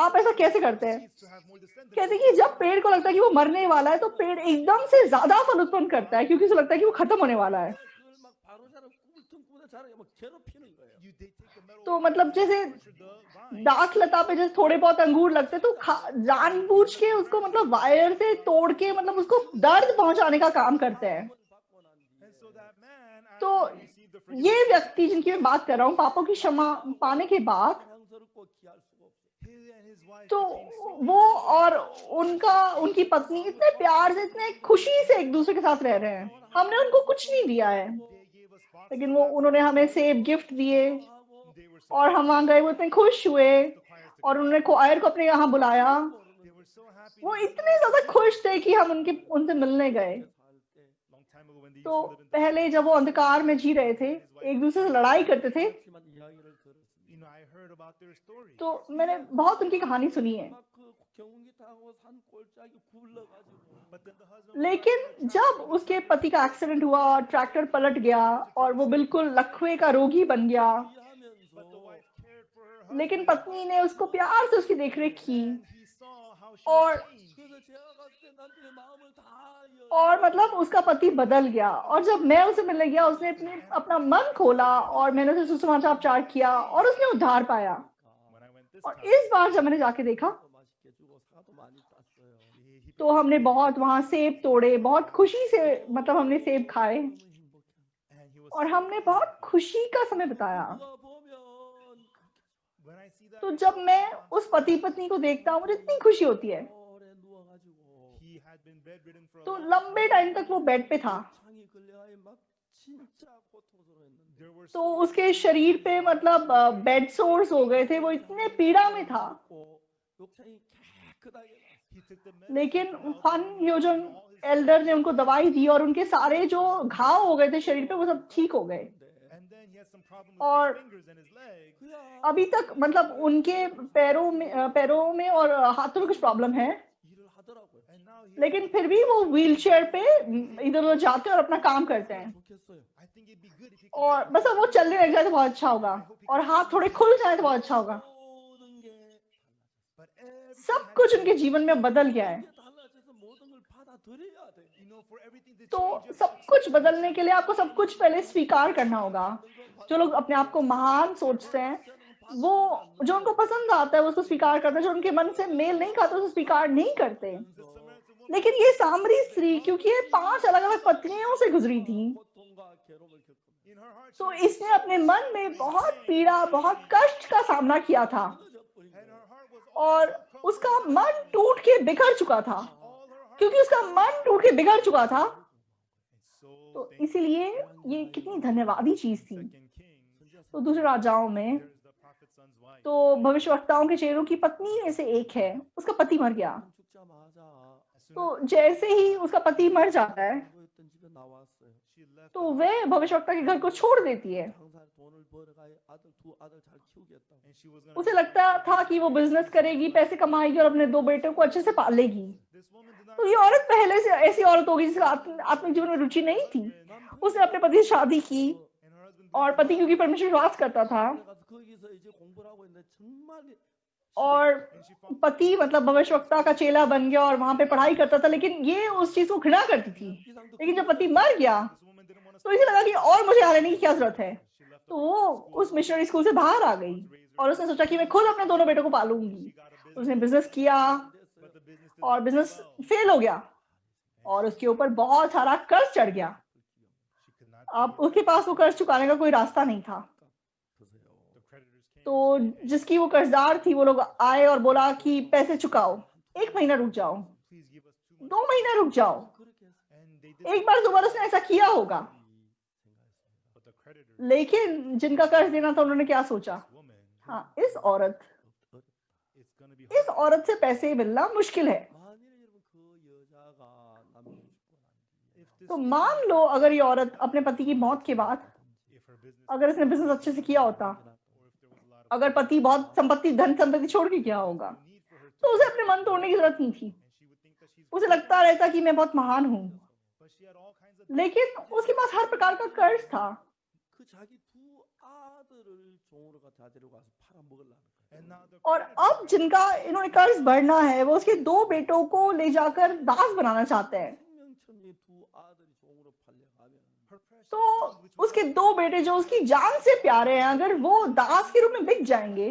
आप ऐसा कैसे करते हैं? to have more descendants कहते कि जब पेड़ को लगता है कि वो मरने वाला है तो पेड़ एकदम से ज्यादा फल उत्पन्न करता है, क्योंकि उसे लगता है कि वो खत्म होने वाला है। they take the metal तो मतलब जैसे puncture the vine दाख लता पे जैसे थोड़े बहुत अंगूर लगते तो जानबूझ के उसको मतलब वायर से तोड़ के मतलब उसको दर्द पहुंचाने का काम करते हैं। and so that man तो after he received the forgiveness ये व्यक्ति जिनकी मैं बात कर रहा हूँ, पापों की क्षमा पाने के बाद he and his wife तो became so वो और उनकी पत्नी इतने प्यार से इतने खुशी से एक दूसरे के साथ रह रहे हैं। हमने उनको कुछ नहीं दिया है, they gave us boxes लेकिन वो उन्होंने हमें सेब गिफ्ट दिए they were so और हम वहां गए, वो इतने खुश हुए the choir took और उन्होंने क्वायर को अपने यहाँ बुलाया they were so happy वो इतने ज्यादा खुश थे कि हम उनसे मिलने गए। Long time ago when they used तो to live in the पहले जब वो अंधकार में जी रहे थे, एक दूसरे से लड़ाई करते थे, 그렇지만 이야기를 들었습니다. I heard about their story. तो मैंने बहुत उनकी कहानी सुनी है। 막 그 경운기 타고 산 꼴짝이 굴러가지고 But then the husband लेकिन जब उसके पति का एक्सीडेंट हुआ, ट्रैक्टर पलट गया और वो बिल्कुल लकवे का रोगी बन गया, but the 일하면서 wife cared for her लेकिन husband पत्नी ने उसको प्यार से उसकी देखरेख की। and he saw how she और was changed. 그래서 제가 갔을 때 남편의 마음을 다 और मतलब उसका पति बदल गया। और जब मैं उसे मिलने गया, उसने अपना मन खोला और मैंने उसे सुसमाचार किया और उसने उद्धार पाया। When I went this और time, इस बार जब मैंने जाके देखा, 또 맛있게 주고 사도 많이 땄어요. he तो हमने बहुत वहां सेब तोड़े, बहुत खुशी से, मतलब हमने सेब खाए 너무 행복해. and he was और हमने बहुत खुशी का समय बिताया। 누가 보면 when I see that तो जब मैं उस पति पत्नी को देखता हूँ, मुझे इतनी खुशी होती है। 오래 누워가지고 he had been bedridden for a तो long लंबे टाइम तक वो बेड पे था। 창이 걸려야 막 진짜 고통스러웠는데 there were तो उसके शरीर पे मतलब बेड सोर्स हो गए थे, वो इतने पीड़ा में था। 욕창이 깨끗하게 he took the medicine लेकिन from the फन elderly योजन and all his एल्डर ने उनको दवाई दी और उनके सारे जो घाव हो गए थे शरीर पे, वो सब ठीक हो गए। 나왔는데 and then he had some problem with और his fingers and his legs 그야 अभी तक मतलब उनके पैरों में और हाथों में कुछ प्रॉब्लम है, 일을 하더라고요. and now he लेकिन फिर भी वो व्हीलचेयर पे इधर उधर जाते हैं और अपना काम करते हैं। 좋겠어요. I think it'd be good if he और बस अब वो चलने लग जाए तो बहुत अच्छा होगा, और हाथ थोड़े खुल जाए तो बहुत अच्छा होगा। 모든 게 but everything सब had कुछ to उनके जीवन में बदल गया है। 이게 달라져서 모든 걸 받아들여야 돼. for everything to तो change you have to सब कुछ बदलने के लिए आपको सब कुछ पहले स्वीकार करना होगा। जो लोग अपने आप को महान सोचते हैं, वो जो उनको पसंद आता है वो उसको स्वीकार करते हैं, जो उनके मन से मेल नहीं खाता उसको स्वीकार नहीं करते। the Samaritan woman लेकिन ये सामरी स्त्री, क्योंकि ये 5 अलग-अलग पत्नियों से गुजरी थी, 고통과 괴로움을 겪으면 in her heart तो इसने अपने मन में बहुत पीड़ा, बहुत कष्ट का सामना किया था 무너져 버린 and 거예요. her heart was और उसका मन टूट के बिखर चुका था। all her heart क्योंकि उसका मन टूट के बिगड़ चुका था, so तो इसीलिए ये कितनी धन्यवादी चीज थी। Second Kings तो दूसरे राजाओं में, there's the prophet's son's wife तो भविष्यवक्ताओं के चेहरों की पत्नी में से एक है, उसका पति मर गया। 죽자마자 as soon तो जैसे ही उसका पति मर जाता है, 공부했던 집에 ना왔어요. as she left तो वह भविष्यवक्ता के घर को छोड़ देती है। 장사를 돈을 벌어가야 두 아들 잘 키우겠다고. and she was going उसे लगता था कि वो बिजनेस करेगी, पैसे कमाएगी और अपने 2 बेटों को अच्छे से पालेगी। this woman did not तो ये औरत पहले से ऐसी औरत होगी जिसका आत्मिक जीवन में रुचि नहीं थी। उसने अपने पति से शादी की and her husband और पति क्योंकि परमेश्वर विश्वास करता था 가서 거기서 이제 공부를 하고 있는데 정말 और पति मतलब भविष्यवक्ता का चेला बन गया और वहां पे पढ़ाई करता था, लेकिन ये उस चीज को घृणा करती थी। लेकिन जब पति मर गया this woman didn't want to तो इसे लगा कि और मुझे यहाँ रहने की क्या जरूरत है। she left तो वो उस मिशनरी स्कूल से बाहर आ गई और उसने सोचा कि मैं खुद अपने दोनों बेटों को पालूंगी। उसने बिजनेस किया but the business did और बिजनेस फेल हो गया और उसके ऊपर बहुत सारा कर्ज चढ़ गया। she could not अब उसके पास वो कर्ज चुकाने का कोई रास्ता नहीं था। the creditors came तो जिसकी वो कर्जदार थी, वो लोग आए और बोला कि पैसे चुकाओ, 1 महीना रुक जाओ, please give us 2 months 2 महीना रुक जाओ। 그렇게 해서 and they did एक बार 2 बार उसने ऐसा किया होगा, 생각했습니다. but the creditors लेकिन जिनका कर्ज देना था उन्होंने क्या सोचा, woman हाँ इस औरत it's going to be इस औरत से पैसे मिलना मुश्किल है। 만일에 여러분 그 여자가 남편이 죽고 난 뒤에 if this तो मान लो अगर ये औरत अपने पति की मौत के बाद, if her business अगर इसने बिजनेस अच्छे से किया होता, or if there was a lot of अगर पति बहुत धन संपत्ति छोड़ के किया होगा, need for her तो उसे अपने मन तोड़ने की जरूरत नहीं थी। and she would think that she's उसे लगता रहता कि मैं बहुत महान हूँ, but she had all kinds of लेकिन उसके पास हर प्रकार का कर्ज था। 그 자기 두 아들을 종으로 데리고 가서 팔아먹으려는 거예요. and now the और अब जिनका इन्होंने कर्ज भरना है, वो उसके 2 बेटों को ले जाकर दास बनाना चाहते हैं। 생명천리 두 आ들이 종으로 팔려가면 her precious तो उसके 2 बेटे जो उसकी जान से प्यारे हैं, अगर वो दास के रूप में बिक जाएंगे,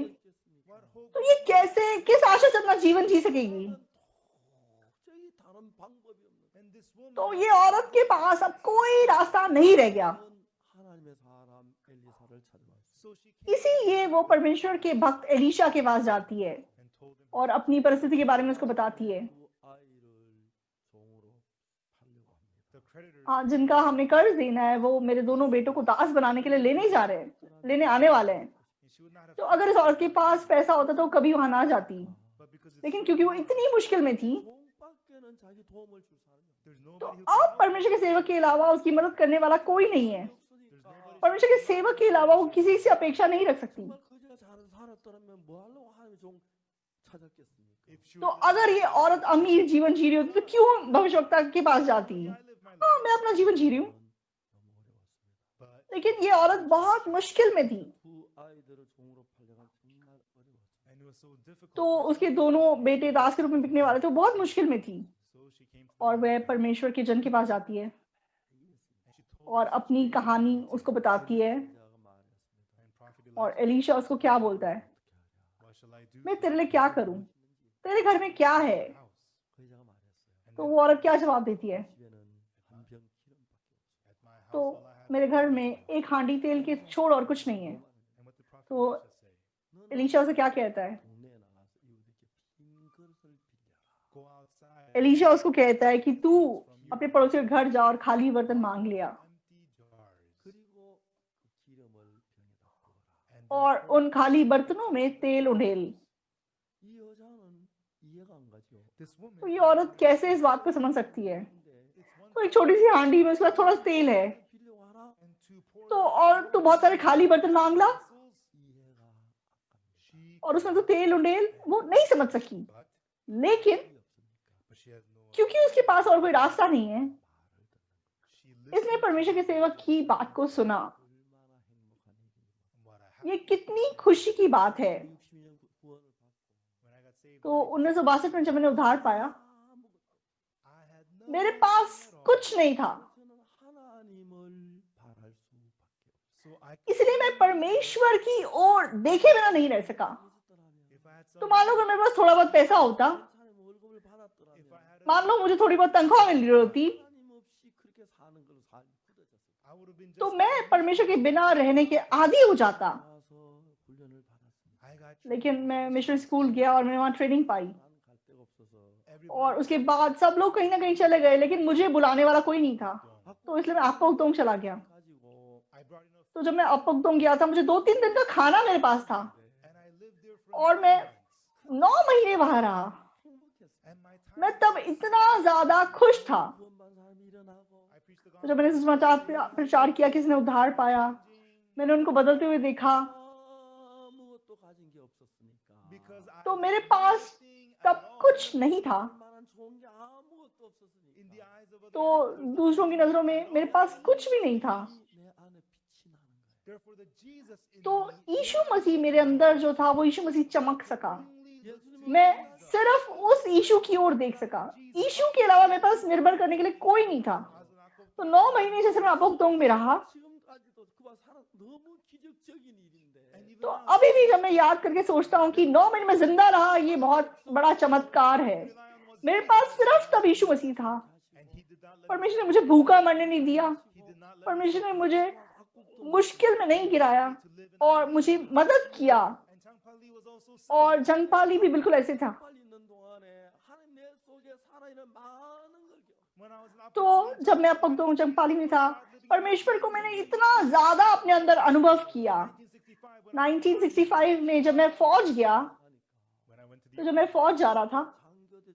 what hope तो ये कैसे, किस आशा से अपना जीवन जी सकेगी। 도저히 다른 방법이 없는 and this woman तो ये औरत के पास अब कोई रास्ता नहीं रह गया। 하나님의 사람 엘리사를 찾아왔어요. so she came इसीलिए वो परमेश्वर के भक्त एलीशा के पास जाती है and told him और अपनी परिस्थिति के बारे में उसको बताती है। 두 아이를 종으로 팔려고 합니다. the creditors हाँ, जिनका हमने कर्ज देना है, वो मेरे दोनों बेटों को दास बनाने के लिए लेने जा रहे हैं, लेने आने वाले हैं। and she would not have तो अगर इस औरत के पास पैसा होता तो वो कभी वहां ना जाती, but because it's लेकिन क्योंकि वो इतनी मुश्किल में थी, 종으로 자기 도움을 줄 사람이 없어요. There's तो nobody who अब can help. परमेश्वर के सेवक के अलावा उसकी मदद करने वाला कोई नहीं है। There's nobody. परमेश्वर के सेवक के अलावा वो किसी से अपेक्षा नहीं रख सकती। 정말 그제가 잘 살았더라면 뭐 하려고 하나님의 종 찾았겠습니까? If she तो would अगर ये औरत अमीर जीवन जी रही होती तो क्यों भविष्यवक्ता के पास जाती? I live my हाँ, life, मैं अपना जीवन जी रही हूँ, 너무 어려웠습니다. but लेकिन ये औरत बहुत मुश्किल में थी। 두 아이들을 종으로 팔려가 정말 어려웠어요. and it was so difficult. तो उसके दोनों बेटे दास के रूप में बिकने वाले थे, वो बहुत मुश्किल में थी। So she came to और the वह Lord, परमेश्वर के जन के पास जाती है and she told और us अपनी कहानी उसको बताती है। 엘리야가 말했습니다. and prophet और Elijah, एलीशा उसको क्या बोलता है? what shall I do? मैं for तेरे लिए you? क्या करूं? तेरे घर में क्या है? House. 그 여자가 말했어요. And तो then वो औरत क्या जवाब देती है? 집에는 한 병 기름밖에 없어요. at my house तो all I have मेरे is घर oil. में एक हांडी तेल के छोड़ और कुछ नहीं है। And what did prophet तो Elisha say? 너는 एलीशा उसे क्या कहता है? 동네에 나가서 이웃에게 빈 그릇을 빌려라. Go outside, एलीशा उसको कहता है कि तू अपने पड़ोसी के घर जा और खाली बर्तन मांग लिया empty jars, 그리고 그 기름을 병에다 부어라. and और उन खाली बर्तनों में तेल उंडेल। 이 여자는 이해가 안 가죠. this woman, तो ये औरत कैसे इस बात को समझ सकती है? 근데 it's one तो एक छोटी सी हांडी में उसका थोड़ा सा तेल है, 빌려와라. and two pour तो और तू बहुत सारे खाली बर्तन मांग ला vessels. 이해가 안 갑니다. She, और उसमें तो तेल उंडेल, वो नहीं समझ सकी। but लेकिन 답이 없으니까 but she has no. क्योंकि उसके पास और कोई रास्ता नहीं है, 말을 듣는 거예요. She इसने listened परमेश्वर के सेवक की बात को सुना। 얼마나 행복한 일입니까? to what I ये had कितनी खुशी की बात है। 62년 구원을 받고 when I got saved. तो 1962 में जब मैंने उद्धार पाया, 아무것도 I had मेरे nothing पास at all. कुछ नहीं था, 저는 하나님을 바랄 수밖에 없어요. So I इसलिए मैं परमेश्वर की ओर देखे बिना नहीं रह सका। 있었더라면 if I had तो some मान लो अगर मेरे पास थोड़ा बहुत पैसा होता, 괜찮은 월급을 if I 받았더라면 had मान लो मुझे थोड़ी बहुत तनख्वाह मिल रही होती, 하나님 없이 그렇게 사는 걸 삶이 굳어졌을 I would have been तो just मैं परमेश्वर के बिना रहने के आदी हो जाता। 가서 훈련을 받았습니다. I got लेकिन मैं मिशन स्कूल गया और मैंने वहाँ ट्रेनिंग पाई, 난갈 데가 없어서 everybody और उसके बाद सब लोग कहीं ना कहीं चले गए, लेकिन मुझे बुलाने वाला कोई नहीं था। gone. तो इसलिए मैं अप्पोक्तोंग चला गया। 가지고 I brought enough तो जब मैं अप्पोक्तोंग गया था, मुझे 2-3 दिन का खाना मेरे पास था, and I lived there for और 9 मैं months. 9 महीने वहां रहा। 행복했어요. And my time मैं तब इतना ज्यादा खुश था। 구원받은 사람이 일어나고 I preached the तो जब मैंने सुसमाचार प्रचार किया, किसी ने उद्धार पाया, मैंने उनको बदलते हुए देखा, 아무것도 가진 게 없었으니까 because I तो मेरे had पास nothing at तब all. कुछ नहीं था। 만한 좋은 게 아무것도 In the 없었으니까 eyes of other तो people, दूसरों की नजरों में मेरे पास कुछ भी नहीं था। 내 안에 빛이 나는 거예요. therefore the Jesus in तो me यीशु मसीह मेरे अंदर जो था, वो यीशु मसीह चमक सका। only looked to मैं Jesus. सिर्फ उस यीशु की ओर देख सका। यीशु के अलावा मेरे पास निर्भर करने के लिए कोई नहीं था। I was an aqua- तो 9 महीने जैसे मैं अपोक्तोंग में रहा, 지금까지도 그와 살아 너무 기적적인 일인데 and even तो now, अभी भी जब मैं याद करके सोचता हूँ कि 9 महीने में जिंदा रहा, ये बहुत बड़ा चमत्कार है। rely on what's मेरे पास सिर्फ तब यीशु मसीह था। and he did not let me, परमेश्वर ने मुझे भूखा मरने नहीं दिया। he did not let me परमेश्वर ने मुझे 악국도 मुश्किल में नहीं गिराया to live in और मुझे मदद किया। and Changpali was also sick. और जंगपाली भी बिल्कुल ऐसे था। 빨리 있는 동안에 하나님 내 속에 살아있는 많은 걸 When I was in तो Apostolic जब मैं अपोक्तोंग जंगपाली में था, परमेश्वर को मैंने इतना ज्यादा अपने अंदर अनुभव किया। 1965 में जब मैं फौज गया, when I went to तो the जब मैं फौज जा रहा था, 장교들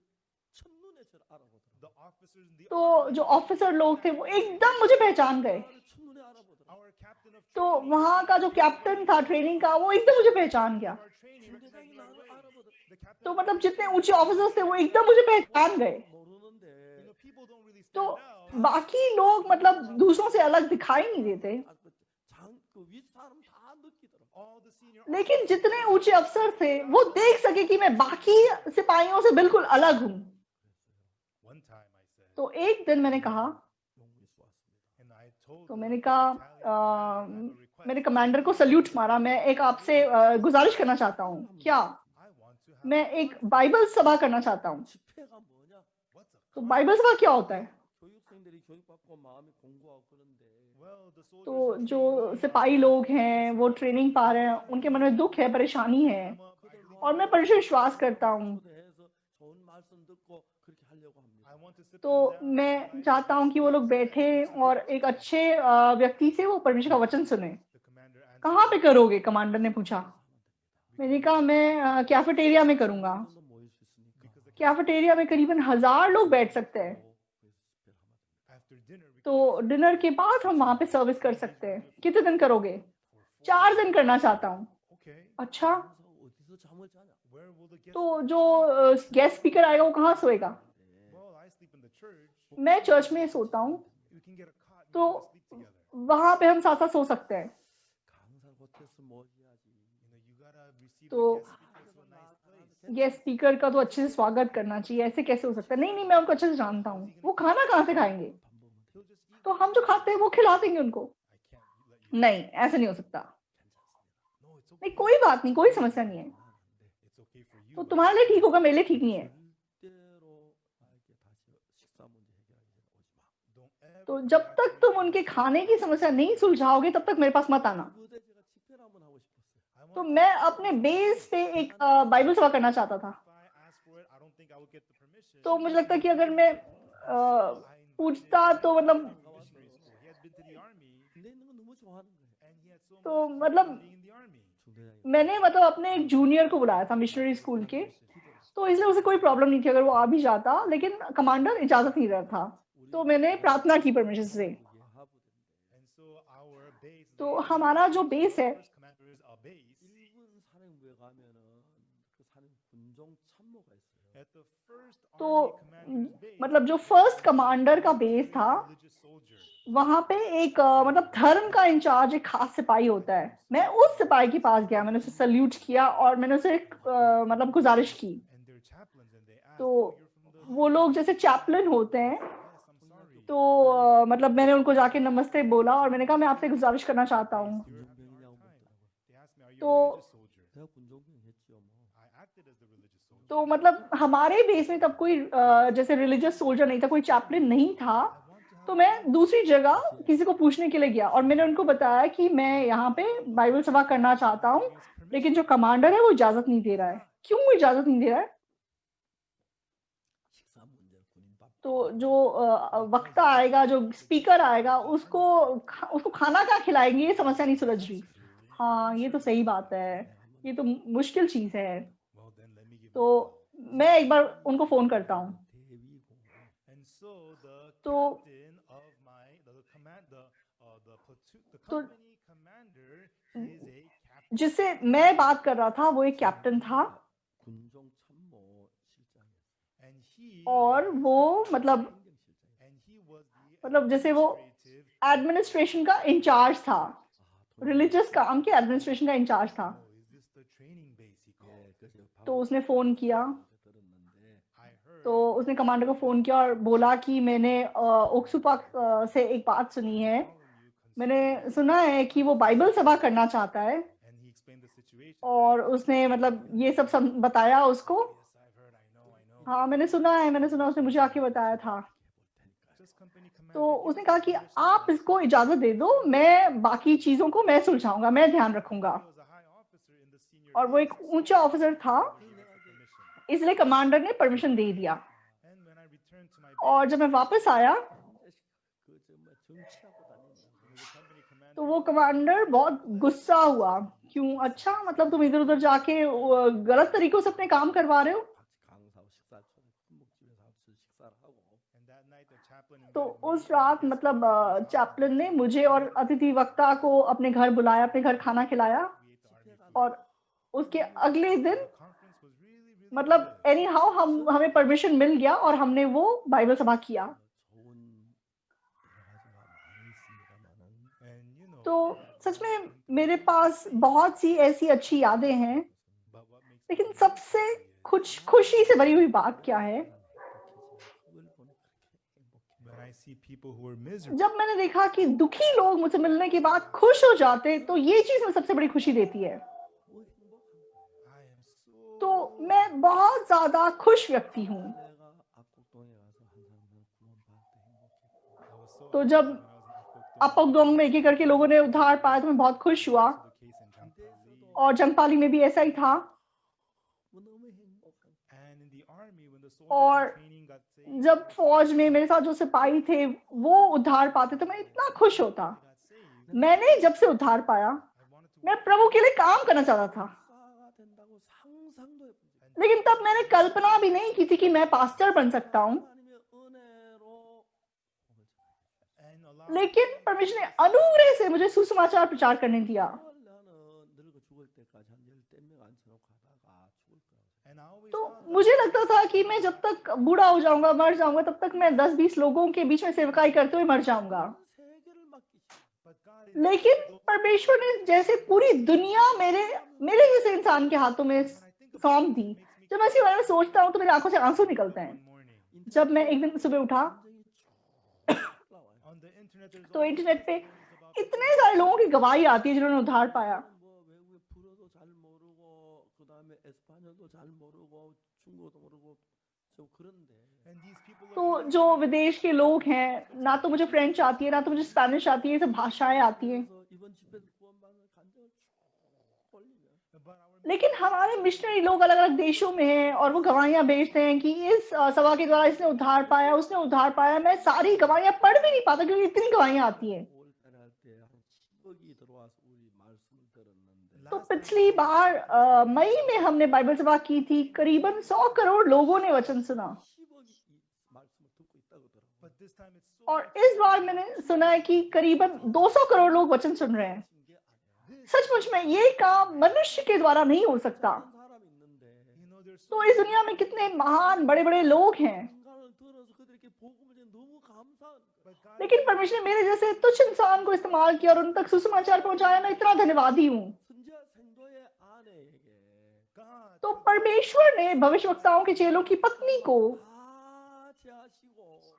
첫눈에 저를 알아보더라고요. the officers in the तो जो ऑफिसर लोग थे वो एकदम मुझे पहचान गए। 나를 첫눈에 알아보더라고요. our captain of तो वहाँ का जो कैप्टन था ट्रेनिंग का, वो एकदम मुझे पहचान गया। our training 중대장이 recognized 나를 right away. 알아보더라고요. The captain तो मतलब जितने ऊंचे ऑफिसर्स थे वो एकदम मुझे पहचान गए। 모르는데 people don't really तो stand out. बाकी लोग मतलब दूसरों से अलग दिखाई नहीं देते, 그 윗사람 다 느끼더라고요. All the senior लेकिन जितने ऊंचे अफसर थे वो देख सके कि मैं बाकी सिपाहियों से बिल्कुल अलग हूँ। one time I said तो एक दिन मैंने कहा, 영국에서 왔습니다. and I told तो the मैंने कहा battalion, I have a request. मेरे कमांडर को सल्यूट मारा, मैं एक आपसे गुजारिश करना चाहता हूँ। क्या? I want to have मैं एक बाइबल सभा करना चाहता हूँ। 집회가 뭐냐? what's a तो बाइबल सभा क्या होता है? 교육생들이 교육받고 마음이 공부하고 그런데 well the soldiers तो जो सिपाही लोग हैं वो ट्रेनिंग पा रहे हैं, उनके मन में दुख है, परेशानी है, come up, I believe और मैं परमेश्वर विश्वास करता हूँ। 초대해서 좋은 말씀 듣고 그렇게 하려고 합니다. I want to sit तो them down मैं and I चाहता हूँ कि वो लोग बैठे और एक अच्छे व्यक्ति से वो परमेश्वर का वचन सुने। the commander answered कहाँ पे करोगे? कमांडर ने पूछा। मैंने कहा मैं कैफेटेरिया में करूंगा, 도 모일 수 있으니까 because the कैफेटेरिया में करीबन 1000 लोग बैठ सकते हैं। After dinner, we तो डिनर के बाद हम वहां पे सर्विस कर सकते हैं। कितने दिन करोगे? 4 दिन करना चाहता हूँ। okay. अच्छा, 어디서 잠을 자냐? Where will the guest? तो जो गेस्ट स्पीकर आएगा वो कहाँ सोएगा? Well, I sleep in the church. मैं चर्च में सोता हूँ, We can get a cot. तो We can sleep together. वहां पे हम साथ साथ सो सकते हैं। 강사 호텔에서 뭐 해야지? You gotta receive तो the guest speaker to a nice place. Guest speaker का तो अच्छे से स्वागत करना चाहिए। ऐसे कैसे हो सकता है? नहीं नहीं, मैं उनको अच्छे से जानता हूँ। वो खाना कहाँ से खाएंगे? He'll just eat. तो हम जो खाते हैं वो खिला देंगे उनको। I can't let you. नहीं, ऐसा नहीं हो सकता। No, it's okay. नहीं, कोई बात नहीं, कोई समस्या नहीं है। It's okay for you. तो तुम्हारे लिए ठीक होगा, मेरे लिए ठीक नहीं है। 절대로 나에게 다시 식사 문제 해결하기 전에 오지 마. Don't ever. तो जब तक तुम उनके खाने की समस्या नहीं सुलझाओगे तब तक मेरे पास मत आना। 그때 제가 집회를 한번 하고 싶었어요. I तो want मैं अपने बेस पे एक बाइबल सभा करना चाहता था। if I ask for it, I don't think I will get the permission. तो मुझे लगता है कि अगर मैं पूछता तो मतलब Missionary school. He had been to the army 군대 있는 거 너무 좋아하는 거예요. and he had so तो much मतलब fun being in the army. 중대장이 मैंने मतलब अपने एक जूनियर को बुलाया था मिशनरी स्कूल के, तो इसलिए उसे कोई प्रॉब्लम नहीं थी अगर वो आ भी जाता, लेकिन कमांडर इजाजत नहीं दे रहा था। तो मैंने प्रार्थना की परमिशन से। 이게 하부대인데 And so our base, तो हमारा जो बेस है, first commander is our base. 1군 사령부에 가면은 그 사령 군종 참모가 있어요. At the first तो army commander's base, मतलब जो फर्स्ट कमांडर का बेस था, religious soldier. वहां पे एक मतलब धर्म का इंचार्ज एक खास सिपाही होता है। मैं उस सिपाही के पास गया, मैंने उसे सल्यूट किया और मैंने उसे मतलब गुजारिश की। And they're chaplains and they ask, तो "Oh, you're from the वो लोग जैसे चैपलन होते हैं, yes, I'm sorry. तो मतलब मैंने उनको जाके नमस्ते बोला और मैंने कहा मैं आपसे गुजारिश करना चाहता हूँ। You're having a 군종병이냐고 hard time." 묻더라고요. They asked me, "Are you तो a religious soldier?" 내가 군종병 했지요 뭐. I acted as the religious soldier. तो मतलब हमारे बेस में तब कोई जैसे रिलीजियस सोल्जर नहीं था, कोई चैपलिन नहीं था। I want to have तो मैं दूसरी जगह किसी को पूछने के लिए गया और मैंने उनको बताया कि मैं यहाँ पे बाइबल सभा करना चाहता हूँ, लेकिन जो कमांडर है वो इजाजत नहीं दे रहा है। क्यों वो इजाजत नहीं दे रहा है? 식사 문제 군인 밥. तो जो वक्ता आएगा, जो स्पीकर आएगा, उसको खाना क्या खिलाएंगे, ये समस्या नहीं सुलझ रही। हाँ, ये तो सही बात है, ये तो मुश्किल चीज है। well, then let me give तो मैं एक बार उनको फोन करता हूँ। 대위고 And so the तो- captain of the platoon, the तो- company commander is a captain. जिससे मैं बात कर रहा था वो एक कैप्टन था 군종 참모 실장이었어요. And he और वो मतलब 행정실장이었어요. and he was the मतलब जैसे वो administrative- एडमिनिस्ट्रेशन का इंचार्ज था, 아, रिलीजियस काम के एडमिनिस्ट्रेशन का इंचार्ज था। Oh, is this the training base he called? 예, 그래서 तो उसने फोन किया, 들었는데 I heard तो उसने कमांडर को फोन किया और बोला कि मैंने ओक्सुपाक से एक बात सुनी है, calling you मैंने सुना है कि वो बाइबल सभा करना चाहता है। and he explained the situation. और उसने मतलब ये सब बताया उसको। Yes, I've heard. I know. हाँ, मैंने सुना, उसने मुझे आके बताया था। Just company commander. तो give उसने us कहा the कि permission. आप इसको इजाजत दे दो, मैं बाकी चीजों को मैं सुलझाऊंगा, मैं ध्यान रखूंगा। He was a high officer in the senior और वो एक base, ऊंचा ऑफिसर था, so he gave us the permission. इसलिए कमांडर ने परमिशन दे दिया। And when I returned to my और जब मैं वापस आया 그 정말 정치하고 다닌다. the company commander, तो वो कमांडर बहुत गुस्सा हुआ। क्यों? अच्छा, मतलब तुम इधर उधर जाके गलत तरीकों से अपने काम करवा रहे हो। 같이 강사하고 식사처럼 한복집에서 같이 식사를 하고 and that night the chaplain तो invited me उस to रात his मतलब house. चैपलिन ने मुझे और अतिथि वक्ता को अपने घर बुलाया, अपने घर खाना खिलाया। We ate the army food. और उसके अगले दिन The conference was really मतलब good. एनी हाउ हमें परमिशन मिल गया और हमने वो बाइबल सभा किया। 좋은 여러 가지가 많이 있습니다만은 And तो सच में मेरे पास बहुत सी ऐसी अच्छी यादें हैं, but what makes लेकिन me सबसे खुशी से भरी हुई बात क्या है? 그걸 보니 그렇게 행복해. when I see people who are miserable, जब मैंने देखा कि दुखी लोग मुझसे मिलने के बाद खुश हो जाते, तो ये चीज मुझे सबसे बड़ी खुशी देती है। 뭐 행복한 I am so तो मैं बहुत ज्यादा खुश व्यक्ति हूँ। 내가 압곡동에 가서 한 사람들 구원받을 때 행복했고 I was so तो happy जब when I was in Apokdong. अपोकदोंग में एक एक करके लोगों ने उद्धार पाया तो मैं बहुत खुश हुआ। Also the case in Champali. और जंगपाली में भी ऐसा ही था। 뭐 너무 행복한 And in the army, when the soldiers और in training got saved, जब फौज में मेरे साथ जो सिपाही थे वो उद्धार पाते तो मैं इतना खुश होता। got saved, मैंने जब से उद्धार पाया, I wanted to मैं प्रभु के लिए काम करना चाहता था। 국가가 된다고 상상도 해본 적이 and लेकिन तब मैंने कल्पना भी नहीं की थी कि मैं पास्टर बन सकता हूँ। And allow लेकिन परमेश्वर ने अनुग्रह से मुझे सुसमाचार प्रचार करने दिया। and I always तो thought that मुझे लगता था कि मैं जब तक बूढ़ा हो जाऊंगा, मर जाऊंगा, तब तक मैं 10-20 लोगों के बीच में सेवकाई करते हुए मर जाऊंगा। but God is लेकिन परमेश्वर ने जैसे पूरी दुनिया मेरे जैसे इंसान के हाथों में सौंप दी। जब मैं इसके बारे में सोचता हूँ तो मेरी आंखों से आंसू निकलते हैं। one morning जब मैं एक दिन सुबह उठा on the internet there's तो all इंटरनेट पे about इतने सारे लोगों की गवाही आती है जिन्होंने उद्धार पाया। and these people तो जो विदेश के लोग हैं, ना तो मुझे फ्रेंच आती है, ना तो मुझे स्पेनिश आती है, ये सब भाषाएं आती हैं, but our लेकिन हमारे मिशनरी लोग अलग अलग देशों में हैं और वो गवाहियां भेजते हैं कि इस सभा के द्वारा इसने उद्धार पाया, उसने उद्धार पाया। मैं सारी गवाहियां पढ़ भी नहीं पाता क्योंकि इतनी गवाहियां आती हैं। तो पिछली बार मई में हमने बाइबल सभा की थी, करीबन 100 करोड़ लोगों ने वचन सुना। but this time it's so और इस बार मैंने सुना है कि करीबन 200 करोड़ लोग वचन सुन रहे हैं। सचमुच में ये काम मनुष्य के द्वारा नहीं हो सकता। there's so तो इस दुनिया में कितने महान बड़े बड़े लोग हैं, but God लेकिन परमेश्वर ने मेरे जैसे तुच्छ इंसान को इस्तेमाल किया और उन तक सुसमाचार पहुंचाया। मैं इतना धन्यवादी हूँ। God तो परमेश्वर ने भविष्यवक्ताओं के चेलों की पत्नी को,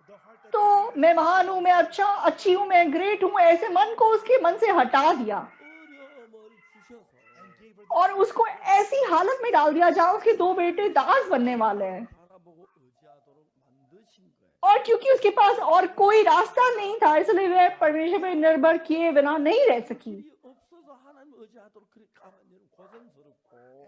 the heart that तो मैं महान हूँ, मैं अच्छी हूँ, मैं ग्रेट हूँ, ऐसे मन को उसके मन से हटा दिया and gave her और उसको ऐसी हालत में डाल दिया जहां उसके 2 बेटे दास बनने वाले हैं। और क्योंकि उसके पास और कोई रास्ता नहीं था, इसलिए वह परमेश्वर पर निर्भर किए बिना नहीं रह सकी।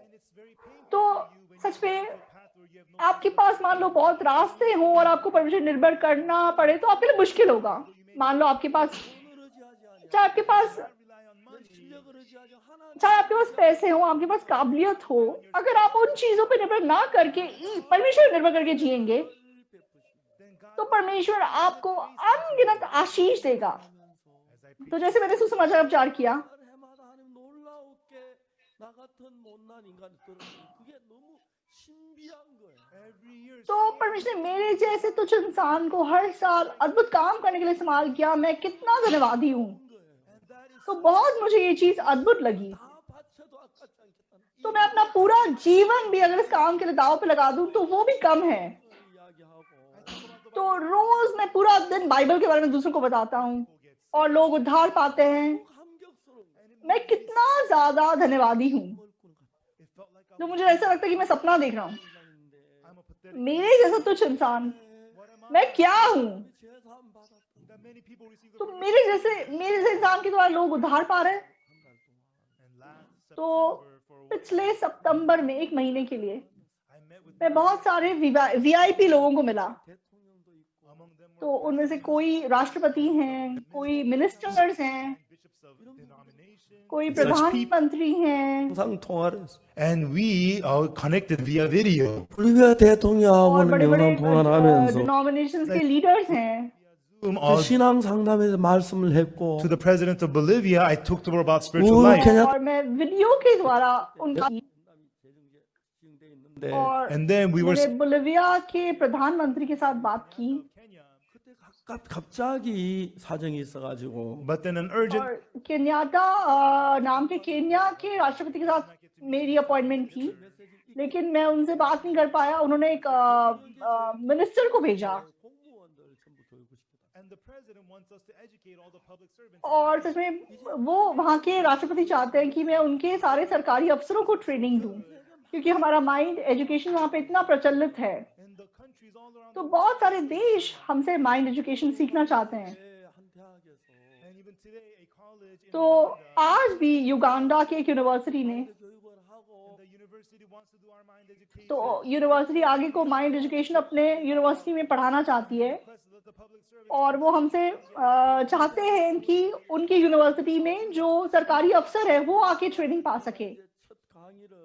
and it's very painful तो for you when such you में go to a path where you have no आपके पास मान लो बहुत रास्ते हों और आपको परमेश्वर निर्भर करना पड़े तो आपके लिए मुश्किल होगा। मान लो आपके पास, चाहे आपके पास not rely on money चाहे आपके पास पैसे हो, आपके पास काबिलियत हो, अगर आप उन चीजों पर निर्भर ना करके परमेश्वर पर निर्भर करके जिएंगे then God तो परमेश्वर आपको अनगिनत आशीष देगा। as I preach तो जैसे मैंने सुसमाचार प्रचार किया, every year तो परमेश्वर ने मेरे जैसे तुच्छ इंसान को हर साल अद्भुत काम करने के लिए इस्तेमाल किया। मैं कितना धन्यवादी हूँ। and that is तो बहुत मुझे ये चीज अद्भुत लगी। तो मैं अपना पूरा जीवन भी अगर इस काम के लिए दांव पे लगा दूं तो वो भी कम है। तो रोज मैं पूरा दिन बाइबल के बारे में दूसरों को बताता हूँ और लोग उद्धार पाते हैं। मैं कितना ज्यादा धन्यवादी हूँ। it felt like तो मुझे ऐसा लगता है कि मैं सपना देख रहा हूँ। I'm a pathetic मेरे जैसा तुच्छ इंसान what am I मैं क्या हूँ? that many people receive the तो मेरे जैसे इंसान के द्वारा लोग उद्धार पा रहे हैं। and last तो September for a पिछले सितंबर में 1 महीने के लिए I met with मैं बहुत सारे VIP लोगों को मिला। among them तो उनमें से कोई राष्ट्रपति हैं, कोई मिनिस्टर्स हैं, bishops of denomination कोई प्रधानमंत्री हैं 영상 통화를 했어. and we are connected via video 볼리비아 और 대통령하고는 बड़े-बड़े 영상 통화를 하면서 डिनोमिनेशंस के लीडर्स हैं। Zoom 그 all 신앙 상담에서 말씀을 했고 to the president of Bolivia. I talked to her about spiritual life 케냐 और मैं वीडियो के द्वारा उनका 네. और and then we were मैंने बोलिविया के प्रधानमंत्री के साथ बात की। Kenya 그때 갑자기 사정이 있어가지고 but then an urgent और केन्याटा नाम के केन्या के राष्ट्रपति के साथ मेरी अपॉइंटमेंट थी, लेकिन मैं उनसे बात नहीं कर पाया। उन्होंने एक मिनिस्टर को भेजा 공무원들 전부 교육시켰다. and the president wants us to educate all the public servants और सच में वो वहाँ के राष्ट्रपति चाहते हैं कि मैं उनके सारे सरकारी अफसरों को ट्रेनिंग दूं, क्योंकि हमारा माइंड एजुकेशन वहाँ पे इतना प्रचलित है। in the countries all around तो the world बहुत सारे देश हमसे माइंड एजुकेशन सीखना चाहते हैं। 한 대학에서 and even today a college in तो Uganda आज भी युगांडा के एक यूनिवर्सिटी ने, 교육을 हा고 the university wants to do our mind education तो यूनिवर्सिटी आगे को माइंड एजुकेशन अपने यूनिवर्सिटी में पढ़ाना चाहती है request that the public servants और वो हमसे चाहते हैं कि उनकी यूनिवर्सिटी में जो सरकारी अफसर है वो आके ट्रेनिंग पा सके। 첫 강의를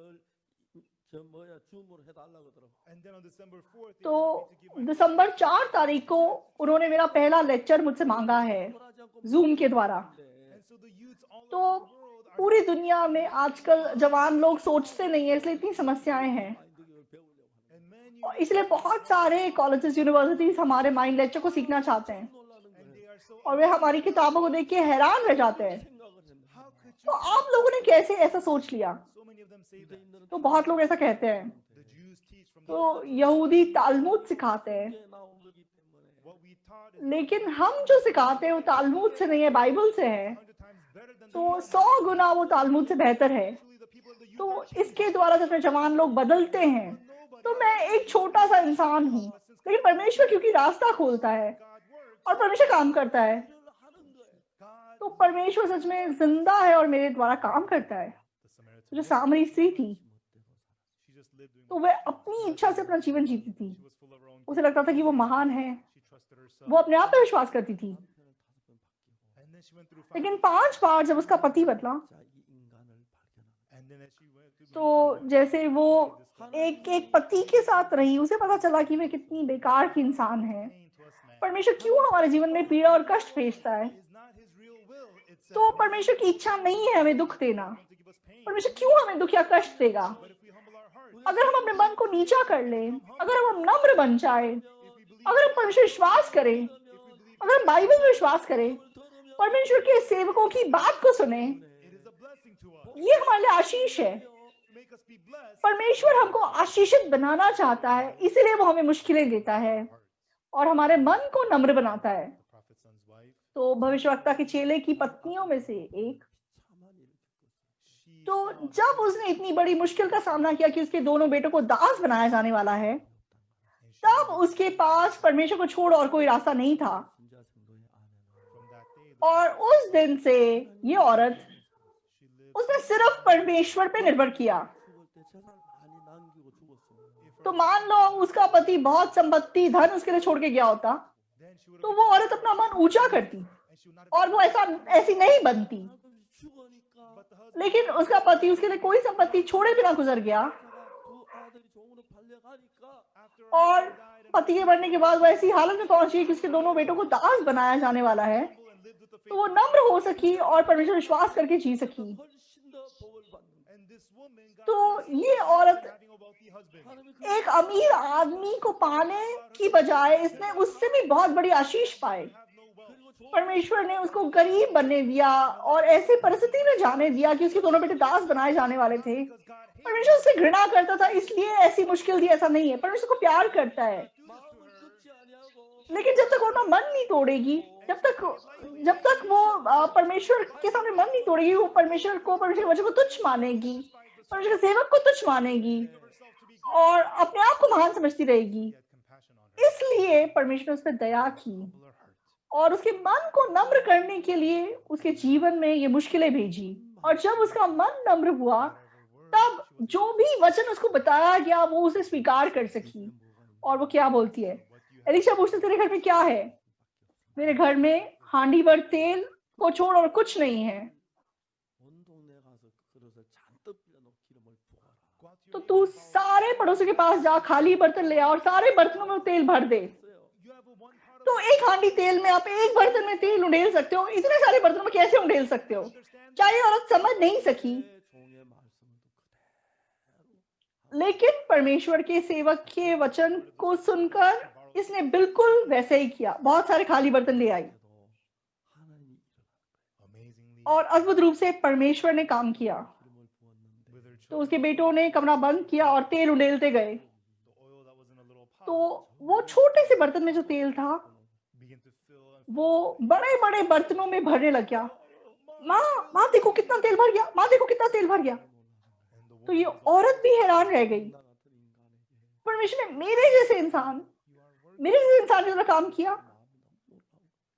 And then on December 4th, they तो wanted me to give my दिसंबर 4 तारीख को उन्होंने मेरा पहला लेक्चर मुझसे मांगा है जूम के द्वारा। and so the youths all तो around the world are पूरी दुनिया में आजकल जवान लोग सोचते नहीं है, इसलिए इतनी समस्याएं हैं। and many और इसलिए बहुत सारे कॉलेजेस यूनिवर्सिटीज हमारे माइंड लेक्चर को सीखना चाहते हैं and they are so और वे हमारी किताबों को देख के हैरान रह जाते हैं। how could तो you आप लोगों ने कैसे ऐसा सोच लिया? so many of them say that तो बहुत लोग ऐसा कहते हैं। the Jews teach from तो यहूदी तालमुद सिखाते हैं, what we taught is लेकिन हम जो सिखाते हैं वो तालमुद से नहीं है, बाइबल से है। 100 times better than तो 100 गुना वो तालमुद से बेहतर है। actually the people the youth तो इसके द्वारा जब जवान लोग बदलते हैं, तो मैं एक छोटा सा इंसान हूँ, लेकिन परमेश्वर क्योंकि रास्ता खोलता है God works और परमेश्वर काम करता है, God तो परमेश्वर सच में जिंदा है और मेरे द्वारा काम करता है। the Samaritan जो सामरी स्त्री थी, she just lived doing तो वह अपनी इच्छा से अपना जीवन जीती थी। she was full of her own उसे लगता था कि वो महान है, she trusted herself वो अपने आप पे विश्वास करती थी। and then she went through 5 लेकिन 5 बार जब उसका पति बदला, and then as she went through तो जैसे वो एक एक पति के साथ रही, उसे पता चला कि वे कितनी बेकार की इंसान है। pain to us man परमेश्वर क्यों हमारे जीवन में पीड़ा और कष्ट भेजता है? is not his real will it's तो परमेश्वर की इच्छा नहीं है हमें दुख देना। to give us pain परमेश्वर क्यों हमें दुख या कष्ट देगा? but if we humble our hearts अगर हम अपने मन को नीचा कर लें, अगर हम नम्र बन जाए, अगर हम परमेश्वर विश्वास करें, अगर हम बाइबल में विश्वास करें, परमेश्वर के सेवकों की बात को सुने, it is a blessing to us ये हमारे लिए आशीष है। make us be blessed परमेश्वर हमको आशीषित बनाना चाहता है, इसीलिए वो हमें मुश्किलें देता है और हमारे मन को नम्र बनाता है। the prophet's son's wife तो भविष्यवक्ता के चेले की पत्नियों में से एक, she तो जब उसने इतनी बड़ी मुश्किल का सामना किया कि उसके दोनों बेटों को दास बनाया जाने वाला है, तब उसके पास परमेश्वर को छोड़ और कोई रास्ता नहीं था। from that day और उस दिन से ये औरत, she lived उसने सिर्फ परमेश्वर पे निर्भर किया। तो मान लो उसका पति बहुत संपत्ति धन उसके लिए छोड़ के गया होता, then she would तो वो औरत अपना मन ऊंचा करती and she would not have और वो ऐसी नहीं बनती। but the husband लेकिन उसका पति उसके लिए कोई संपत्ति छोड़े बिना गुजर गया after और her died पति के मरने के बाद वो ऐसी हालत में पहुंच गई कि उसके दोनों बेटों को दास बनाया जाने वाला है, and lived with the तो वो नम्र हो सकी और परमेश्वर विश्वास करके जी सकी। and this woman got तो ये औरत having a wealthy husband एक अमीर आदमी को पाने की बजाय इसने उससे भी बहुत बड़ी आशीष पाए। have no wealth परमेश्वर ने उसको गरीब बनने दिया और ऐसी परिस्थिति में जाने दिया कि उसके दोनों बेटे दास बनाए जाने वाले थे। because God hates परमेश्वर उससे घृणा करता था, इसलिए ऐसी मुश्किल थी, ऐसा नहीं है। परमेश्वर को प्यार करता है, लेकिन जब तक वो अपना मन नहीं तोड़ेगी, जब तक वो परमेश्वर के सामने मन नहीं तोड़ेगी, वो परमेश्वर के वचन को तुच्छ मानेगी, परमेश्वर के सेवक को तुच्छ मानेगी और अपने आप को महान समझती रहेगी। had compassion on her इसलिए परमेश्वर ने उस पर दया की humble her heart और उसके मन को नम्र करने के लिए उसके जीवन में ये मुश्किलें भेजी। और जब उसका मन नम्र हुआ, तब जो भी वचन उसको बताया गया वो उसे स्वीकार कर सकी। और वो क्या बोलती है? एलिशा पूछते, तेरे घर में क्या है? मेरे घर में हांडी भर तेल को छोड़ और कुछ नहीं है। तो तू सारे पड़ोसियों के पास जा, खाली बर्तन ले आ और सारे बर्तनों में तेल भर दे। you have a one pot तो एक हांडी तेल में आप एक बर्तन में तेल उंडेल सकते हो, इतने सारे बर्तनों में कैसे उंडेल सकते हो? क्या ये औरत समझ नहीं सकी? लेकिन परमेश्वर के सेवक के वचन को सुनकर इसने बिल्कुल वैसे ही किया, बहुत सारे खाली बर्तन ले आई amazingly और अद्भुत रूप से परमेश्वर ने काम किया। with her तो children उसके बेटों ने कमरा बंद किया और तेल उंडेलते गए। the oil that was in a little pot तो वो छोटे से बर्तन में जो तेल था, began to fill and वो बड़े बड़े बर्तनों में भरने लग गया। माँ देखो कितना तेल भर गया, माँ देखो कितना तेल भर गया। the तो ये औरत भी हैरान रह गई, परमेश्वर ने मेरे जैसे इंसान के द्वारा काम किया।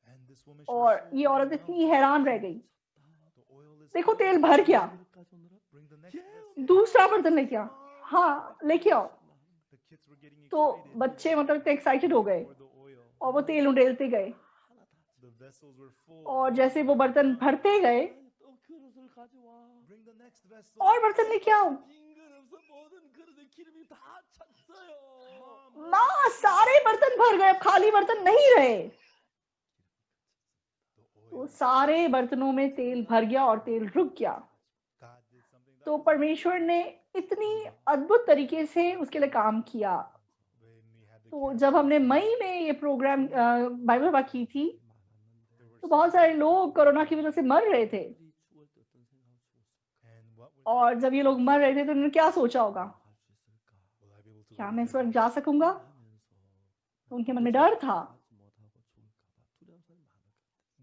and this woman और ये औरत इतनी हैरान रह गई। the oil is देखो तेल भर गया, bring the next vessel दूसरा बर्तन लेके आओ, हाँ लेके आओ। the kids were getting तो excited बच्चे मतलब इतने एक्साइटेड हो गए for the oil और वो तेल उंडेलते गए the vessels were full और जैसे वो बर्तन भरते गए, 그릇을 가져와. Bring the next vessel. और बर्तन लेके आओ। 빈 그릇은 모든 그릇에 기름이 다 찼어요. माँ सारे बर्तन भर गए, अब खाली बर्तन नहीं रहे। तो सारे बर्तनों में तेल भर गया और तेल रुक गया। God did something that तो परमेश्वर ने इतनी अद्भुत तरीके से उसके लिए काम किया। when we had the तो जब हमने मई में ये प्रोग्राम बाइबल सभा की थी, तो बहुत सारे लोग कोरोना की वजह से मर रहे थे। and what was और जब ये लोग मर रहे थे तो उन्होंने क्या सोचा होगा, will I be able to क्या मैं स्वर्ग जा सकूंगा? तो उनके मन में डर था।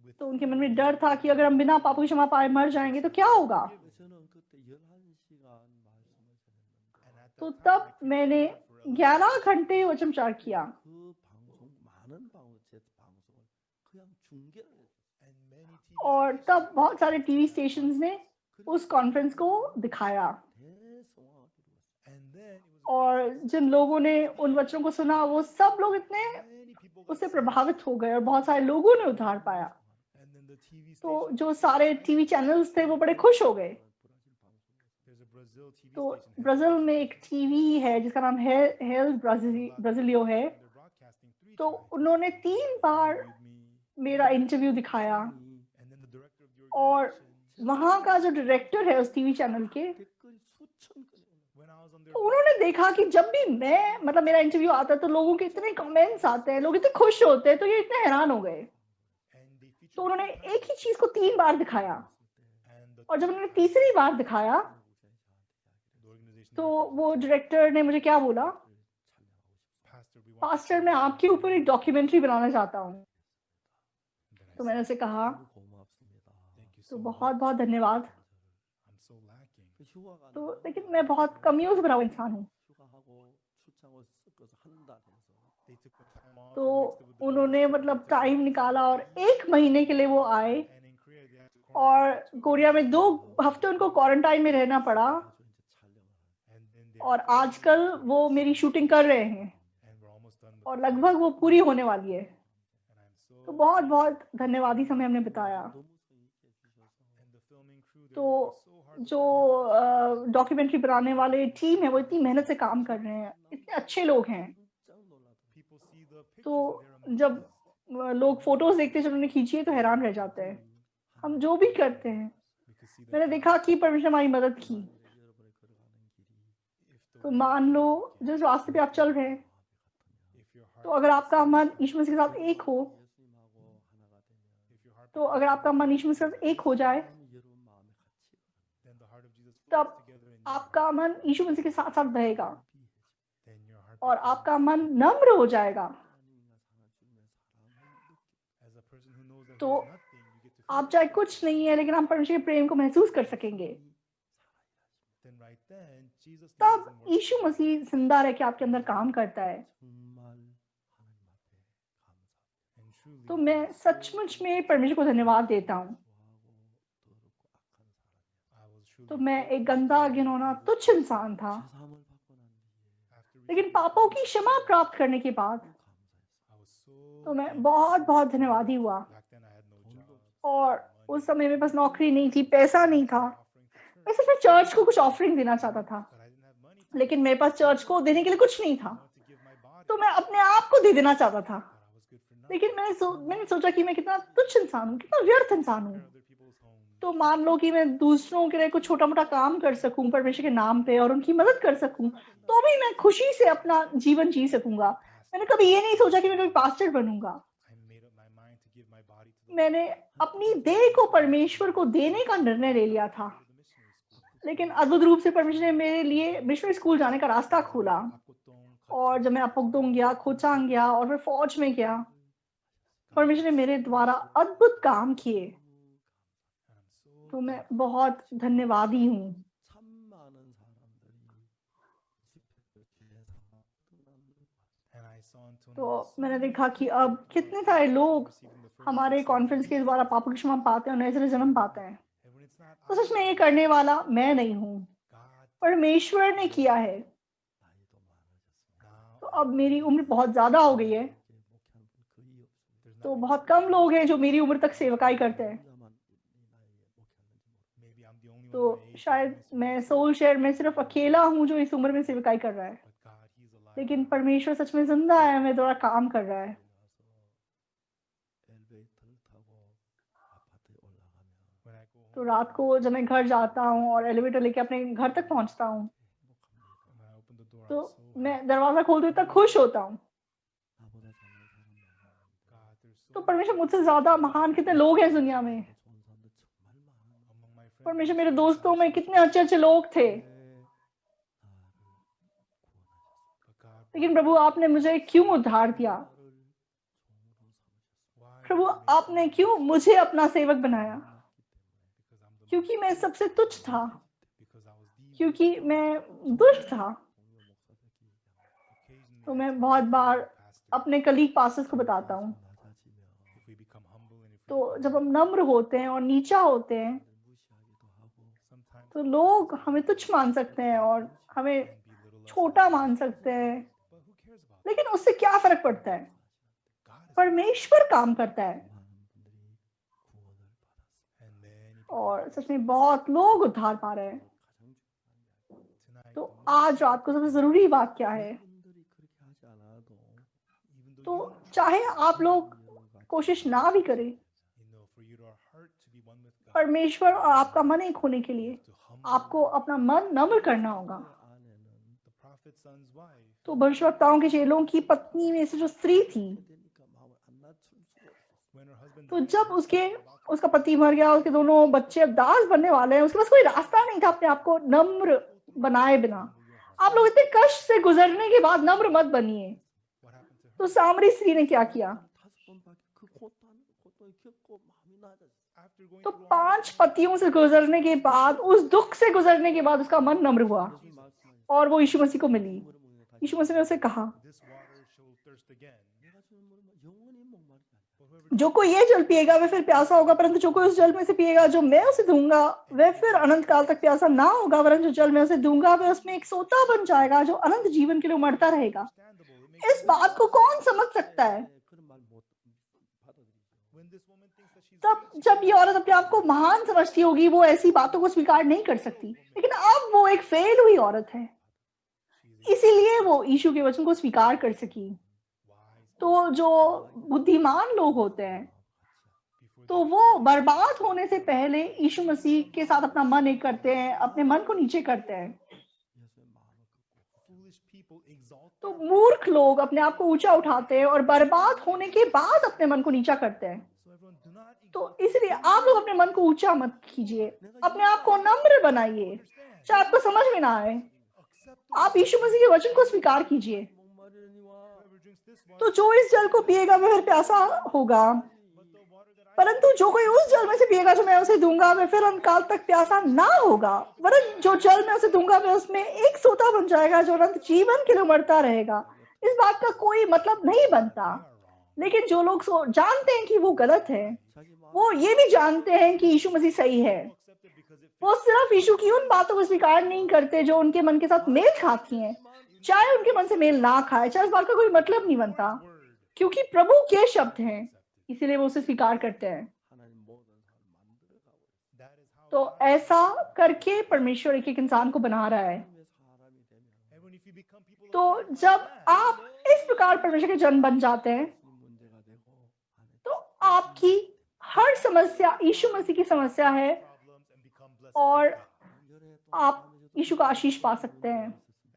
with तो उनके मन में डर था कि अगर हम बिना पापों की क्षमा पाए मर जाएंगे तो क्या होगा। 저는 그때 11시간 말씀을 전했는데 and at तो that time, तब मैंने 11 घंटे वचन प्रचार किया। 그 방송 많은 방송 제 방송을 그냥 중계를 했어요. and many TV और तब बहुत सारे टीवी स्टेशंस ने उस कॉन्फ्रेंस को दिखाया। 대성황을 이루었어요. and then it was और जिन लोगों ने उन वचनों को सुना वो सब लोग इतने many people got उससे saved. प्रभावित हो गए और बहुत सारे लोगों ने उद्धार पाया। and then the TV तो station जो सारे टीवी चैनल्स थे वो बड़े खुश हो गए। there's a Brazil TV तो station ब्राजील में एक टीवी है जिसका नाम हेल ब्राजिलियो है। they're broadcasting 3 तो times उन्होंने 3 बार with me मेरा इंटरव्यू दिखाया and then the director of the और organization वहाँ का जो डायरेक्टर है उस टीवी चैनल के, 댓글이 수천 건이 올라와요. when I was on their तो उन्होंने देखा कि जब भी मैं मतलब मेरा इंटरव्यू आता है तो लोगों के इतने कमेंट्स आते हैं, लोग इतने खुश होते हैं, तो ये इतने हैरान हो गए। and they featured तो उन्होंने एक ही चीज को 3 बार दिखाया and the और जब उन्होंने तीसरी बार दिखाया organization तो वो डायरेक्टर ने मुझे क्या बोला, pastor we want पास्टर मैं आपके ऊपर एक डॉक्यूमेंट्री बनाना चाहता हूँ। and then I तो said, मैंने उसे कहा 고맙습니다. thank you तो so बहुत much बहुत धन्यवाद। I'm so lacking 그 휴가가 तो लेकिन मैं बहुत कमियों से भरा हुआ इंसान हूँ। 휴가하고 출장을 섞어서 한 달 해서 they took the time off तो and mixed it with the उन्होंने business मतलब trip टाइम निकाला और 1 महीने के लिए वो आए and in Korea they had to quarantine और for 2 कोरिया में 2 हफ्ते उनको क्वारंटाइन में रहना पड़ा। 가서 이제 촬영을 하고 and then they और आजकल वो मेरी शूटिंग कर रहे हैं and we're almost done with और the लगभग वो पूरी होने वाली है। and I'm तो so बहुत बहुत धन्यवादी समय हमने बिताया। 너무 성의있게 해주셔서 and the filming crew they तो worked so hard जो डॉक्यूमेंट्री बनाने वाले टीम है वो इतनी मेहनत से काम कर रहे हैं, इतने अच्छे लोग हैं। 깜짝 놀라더라고요. people see the pictures तो and they're जब amazed लोग फोटोज देखते हैं जो उन्होंने खींची है तो हैरान रह जाते हैं। हम जो भी करते हैं, we could see मैंने that देखा कि परमेश्वर ने हमारी मदद की। 여러분의 걸어가는 길이 if the तो way मान you लो walk जिस रास्ते पे आप चल रहे हैं, if your तो heart अगर आपका मन यीशु मसीह के साथ एक हो, 예수님하고 하나가 되면 if your heart तो अगर आपका मन यीशु मसीह के साथ एक हो जाए, 여러분 마음에 같이 then the heart of Jesus तब flows together in you आपका मन यीशु मसीह के साथ साथ बहेगा then your heart और becomes- आपका मन नम्र हो जाएगा। 하나님과 상을 주님의 사랑을 느끼고 as a person who knows that तो he's nothing you get to feel आप चाहे कुछ नहीं है लेकिन आप परमेश्वर के प्रेम को महसूस कर सकेंगे। then right then Jesus lives तब and works यीशु मसीह जिंदा रह के आपके अंदर काम करता है। 정말 하나님 앞에 감사합니다. and truly तो मैं सचमुच में परमेश्वर को धन्यवाद देता हूँ। 더럽고 악한 사람이었어요. I was truly तो मैं एक गंदा घिनौना तुच्छ इंसान था, 죄사함을 받고 난 뒤에 after लेकिन receiving पापों की क्षमा प्राप्त करने के बाद 감사했어요. I was so तो मैं thankful. बहुत बहुत धन्यवादी हुआ। back then I had no job और उस समय मेरे पास नौकरी नहीं थी, पैसा नहीं था। offering for मैं church सिर्फ चर्च को कुछ ऑफरिंग देना चाहता था, but I didn't have money to लेकिन मेरे पास चर्च को देने के लिए कुछ नहीं था। I wanted to give my body तो मैं अपने आप को दे देना चाहता था, but I was good for nothing लेकिन मैंने सोचा कि मैं कितना तुच्छ इंसान हूँ, कितना व्यर्थ इंसान हूँ। other people's homes तो मान लो कि मैं दूसरों के लिए कुछ छोटा मोटा काम कर सकूं परमेश्वर के नाम पे और उनकी मदद कर सकूं, तो भी मैं खुशी से अपना जीवन जी सकूंगा। मैंने कभी ये नहीं सोचा कि मैं कभी पास्टर बनूंगा। I made up my mind to give my body to the मैंने अपनी देह को परमेश्वर को देने का निर्णय ले लिया था, Lord, the missionary school लेकिन अद्भुत रूप से परमेश्वर ने मेरे लिए मिशनरी स्कूल जाने का रास्ता खोला। Apotong, और जब मैं अपुगदोंग गया, खोचांग गया और फिर फौज में गया, परमेश्वर ने मेरे द्वारा अद्भुत काम किए। and I'm so तो मैं बहुत धन्यवादी हूँ। 참 많은 사람들이 집회를 죄사함 떠나는 and I saw Antonio तो मैंने देखा कि अब कितने सारे लोग receiving the forgiveness हमारे of कॉन्फ्रेंस के द्वारा पापों की क्षमा पाते हैं और नए सिरे जन्म पाते हैं। and when it's not तो I, सच में ये करने वाला मैं नहीं हूँ, God परमेश्वर ने किया है। 나이도 많아졌습니다. now तो अब मेरी उम्र बहुत ज्यादा हो गई है, 이렇게 목회하는 분 거의 없습니다. there's तो not बहुत कम लोग हैं जो मेरी उम्र तक सेवकाई करते हैं। 혼자만 이 나이에 목회하는지 모르겠어요. तो शायद मैं सोल शहर में सिर्फ अकेला हूँ जो इस उम्र में सेवकाई कर रहा है, but God, He's alive. लेकिन परमेश्वर सच में जिंदा है, मेरे द्वारा काम कर रहा है। 엘리베이터를 타고 아파트에 올라가면 When I go तो home, रात को जब मैं घर जाता हूँ और एलिवेटर लेके अपने घर तक पहुँचता हूँ, when I open the door, तो I'm so मैं दरवाजा खोलते हुए इतना खुश होता हूँ। 나보다 잘난 사람 많아. God, there's so तो परमेश्वर मुझसे ज्यादा महान कितने लोग हैं इस दुनिया में। 좋은 사람들 정말 많아. among my friends. परमेश्वर मेरे दोस्तों में कितने अच्छे अच्छे लोग थे, 나를 구원하셨어. But God, लेकिन प्रभु आपने मुझे क्यों उद्धार दिया? 나를 종으로 삼으셨어. why? Prabhu did you make आपने क्यों मुझे अपना सेवक बनाया? Because I'm the क्योंकि मैं सबसे तुच्छ था, because I was the क्योंकि मैं दुष्ट था। 동료 목사들끼리 occasionally तो मैं बहुत बार pastor. अपने कलीग पास्टर्स को बताता हूँ, 낮아지면 If we become humble and if we तो जब हम नम्र होते हैं और नीचा होते हैं, 무시하기도 하고 sometimes तो लोग हमें तुच्छ मान सकते हैं और हमें can belittle us. छोटा मान सकते हैं, But who cares about लेकिन उससे क्या फर्क पड़ता है? God? Is परमेश्वर काम करता है 많은 분들이 구원을 받았어요. and many people और सच में बहुत लोग उद्धार पा रहे हैं। 가장 중요한 게 tonight, तो आज रात को सबसे जरूरी बात क्या है? 분들이 그렇게 하지 않아도 even though तो you don't चाहे आप लोग कोशिश ना भी करें, you know, for your heart to be one with God, परमेश्वर और आपका मन एक होने के लिए to humble आपको अपना मन नम्र करना होगा। आ내는 the prophet's son's wife. तो भविष्यवक्ताओं के चेलों की पत्नी में से जो स्त्री थी, 되니까 마음을 안 낮출 수가 없어. When her husband तो died, जब her उसके son allowed her उसका पति मर गया, उसके दोनों बच्चे अब दास बनने वाले हैं, उसके पास कोई रास्ता नहीं था अपने आप को नम्र बनाए बिना। आप लोग इतने कष्ट से गुजरने के बाद नम्र मत बनिए। what happened to her? तो सामरी स्त्री ने क्या किया? 5번밖에 그 고통을 겪고 마음이 낮아졌어. After going तो through all 5 पतियों से गुजरने के बाद, उस दुख से गुजरने के बाद उसका मन नम्र हुआ 예수님 말씀하셨어. और वो यीशु मसीह को मिली। 물을 먹는 다시 यीशु मसीह ने उसे कहा, this water shall thirst again. 내가 주는 물은 영원히 목마르지 않아. But whoever जो कोई ये जल पिएगा वह फिर प्यासा होगा, परंतु जो कोई उस जल में से पिएगा जो मैं उसे दूंगा वह फिर अनंत काल तक प्यासा ना होगा, वरन जो जल मैं उसे दूंगा वह उसमें एक सोता बन जाएगा जो अनंत जीवन के लिए उमड़ता रहेगा। understandable, it makes इस बात को कौन समझ सकता है? 그런 말 못 받아들이죠. when this woman thinks that she's तब जब ये औरत अपने आप को महान समझती होगी, वो ऐसी बातों को स्वीकार नहीं कर सकती। लेकिन अब वो एक फेल हुई औरत है, इसीलिए वो यीशु के वचन को स्वीकार कर सकी। wise तो जो बुद्धिमान लोग होते हैं, before तो वो बर्बाद होने से पहले यीशु मसीह के साथ अपना मन एक करते हैं, अपने मन को नीचे करते हैं। 예수의 마음을 긋고 foolish people exalt तो मूर्ख लोग अपने आप को ऊंचा उठाते हैं और बर्बाद होने के बाद अपने मन को नीचा करते हैं। so everyone do not तो exalt इसलिए आप लोग अपने मन को ऊंचा मत कीजिए, अपने आप को नम्र बनाइए, understand चाहे आपको समझ में ना आए। accept आप यीशु मसीह के वचन को स्वीकार कीजिए। 목마르니와 whoever drinks this water तो जो इस जल को पिएगा वह फिर प्यासा होगा, but the water that I परंतु जो कोई उस जल में से पिएगा जो मैं उसे दूंगा वह फिर अनंतकाल तक प्यासा ना होगा, वरन जो जल मैं उसे दूंगा वह उसमें एक सोता बन जाएगा जो अनंत जीवन के लिए उमड़ता रहेगा। इस बात का कोई मतलब नहीं बनता, लेकिन जो लोग जानते हैं कि वो गलत है, 자기 마음 वो ये भी जानते हैं कि यीशु मसीह सही है। accept it because it वो सिर्फ यीशु की उन बातों को स्वीकार नहीं करते जो उनके मन के साथ मेल खाती हैं, चाहे उनके मन से मेल ना खाए, चाहे इस बात का कोई मतलब नहीं बनता, word क्योंकि प्रभु के शब्द हैं, इसीलिए वो उसे स्वीकार करते हैं। 하나님 모든 사람을 만들어가고 that is how तो ऐसा करके परमेश्वर एक एक इंसान को बना रहा है। 하나님의 사람이 되면 and when if you become people of तो God, जब आप इस प्रकार परमेश्वर के जन बन जाते हैं, 무슨 문제가 되고 안에 तो आपकी हर समस्या यीशु मसीह की समस्या है problems and become blessed और 연결해 또 आप यीशु का आशीष पा सकते हैं।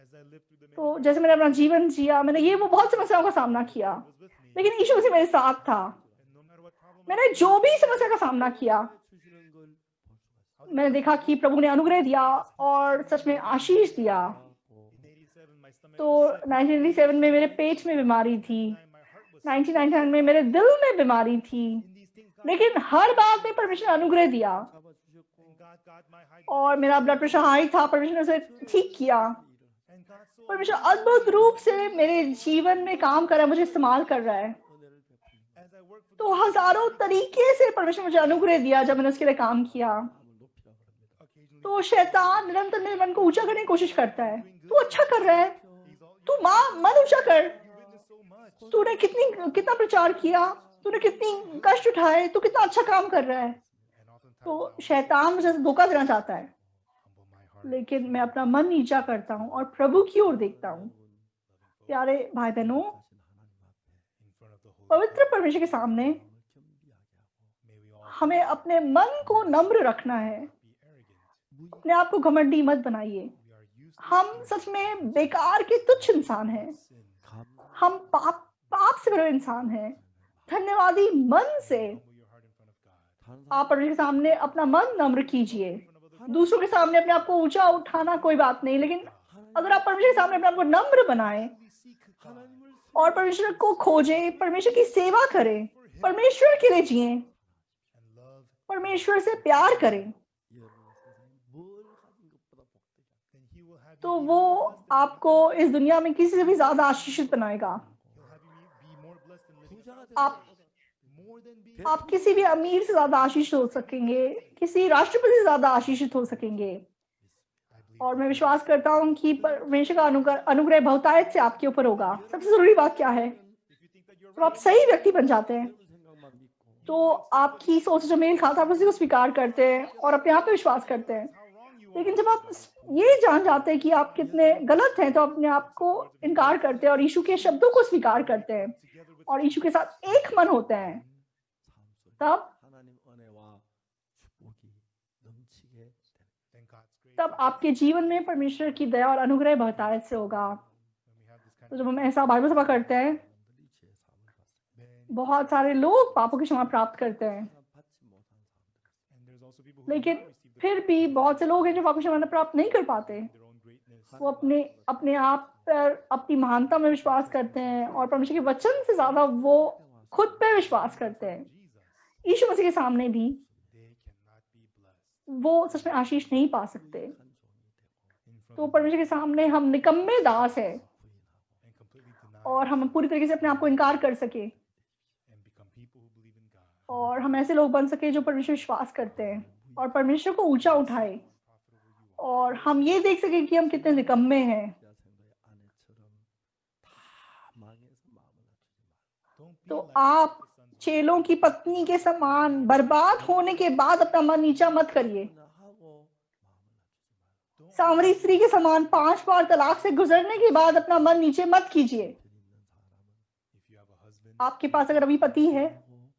as I lived through the many तो जैसे मैंने अपना जीवन जिया, मैंने ये वो बहुत समस्याओं का सामना किया, was with me लेकिन यीशु मसीह मेरे साथ था। and no matter what problem मैंने जो भी समस्या का सामना किया, 주시는 걸 볼 수가 있어요. मैंने देखा कि प्रभु ने अनुग्रह दिया और सच में आशीष दिया। 그래갖고 in 87 my stomach तो was sick 1987 में मेरे पेट में बीमारी थी, my heart was sick 1999 में मेरे दिल में बीमारी थी, in these things God लेकिन हर बात में परमेश्वर ने अनुग्रह दिया 잡아주셨고 and God got my high और मेरा ब्लड प्रेशर हाई था, परमेश्वर ने उसे ठीक किया। and God so परमेश्वर अद्भुत रूप से मेरे जीवन में काम कर रहा है, मुझे इस्तेमाल कर रहा है। 은혜를 베푸는 as I worked for तो हजारों तरीके से परमेश्वर मुझे अनुग्रह दिया जब मैंने उसके लिए काम किया। 마음을 높이라 그럽니다. occasionally तो शैतान निरंतर मेरे मन को ऊंचा करने की कोशिश करता है, तू अच्छा कर रहा है, exalt तू मन ऊंचा कर, you witness so much तूने कितना प्रचार किया, तूने कितनी कष्ट उठाए, तू कितना अच्छा काम कर रहा है। and oftentimes तो शैतान मुझे धोखा देना चाहता है। लेकिन मैं अपना मन नीचा करता हूँ और प्रभु की ओर देखता हूँ। प्यारे भाई बहनों, in front of the Holy पवित्र परमेश्वर के सामने May we all हमें अपने मन को नम्र रखना है। be arrogant. अपने आप को घमंडी मत बनाइए। We are used to हम सच में बेकार के तुच्छ इंसान हैं। sin. हम पाप से भरे इंसान हैं। धन्यवादी मन से Humble your heart in front of God. आप परमेश्वर के सामने अपना मन नम्र कीजिए। दूसरों के सामने अपने आप को ऊंचा उठाना कोई बात नहीं, लेकिन अगर आप परमेश्वर के सामने अपने आप को नम्र बनाएं We seek God और परमेश्वर को खोजें, परमेश्वर की सेवा करें, परमेश्वर के लिए जिएं, and love, परमेश्वर से प्यार करें, then He will have तो you वो आपको इस दुनिया में किसी से भी ज्यादा आशीषित बनाएगा। He'll have you be more blessed than living आप more than being आप किसी भी अमीर से ज्यादा आशीषित हो सकेंगे, किसी राष्ट्रपति से ज्यादा आशीषित हो सकेंगे। I believe और मैं विश्वास करता हूँ कि परमेश्वर का अनुग्रह बहुतायत से आपके ऊपर होगा। सबसे जरूरी बात क्या है? if you think that you're जब आप सही व्यक्ति बन जाते हैं तो आपकी सोच जो मेल खाता है आप उसी को स्वीकार करते हैं और अपने आप पे विश्वास करते हैं। how wrong you are, लेकिन जब आप ये जान जाते हैं कि आप कितने गलत हैं तो अपने आप को इनकार करते हैं और यीशु के शब्दों को स्वीकार करते हैं together with और यीशु के साथ एक मन होते हैं, तब then God's grace. तब आपके जीवन में परमेश्वर की दया और अनुग्रह बहुतायत से होगा। When we have this kind तो जब हम ऐसा बाइबल सभा करते हैं, then बहुत सारे लोग पापों की क्षमा प्राप्त करते हैं, and there's also people who लेकिन do not receive the फिर भी बहुत से लोग हैं जो पापों की क्षमा प्राप्त नहीं कर पाते। their own greatness. वो अपने आप पर अपनी महानता में विश्वास करते हैं और परमेश्वर के वचन से ज्यादा वो खुद पे विश्वास करते हैं। Jesus, यीशु मसीह के सामने भी they cannot be blessed वो सच में आशीष नहीं पा सकते। in front तो of परमेश्वर के सामने हम निकम्मे दास हैं and completely deny और हम पूरी तरीके से अपने आप को इनकार कर सके and become people who believe in God. और हम ऐसे लोग बन सके जो परमेश्वर विश्वास करते हैं और परमेश्वर को ऊंचा उठाए और हम ये देख सके कि हम कितने निकम्मे हैं। Don't be तो like आप चेलों की पत्नी के समान बर्बाद होने के बाद अपना मन नीचा मत करिए। सामरी स्त्री के समान 5 बार तलाक से गुजरने के बाद अपना मन नीचे मत कीजिए। if you have a husband, आपके पास अगर अभी पति है,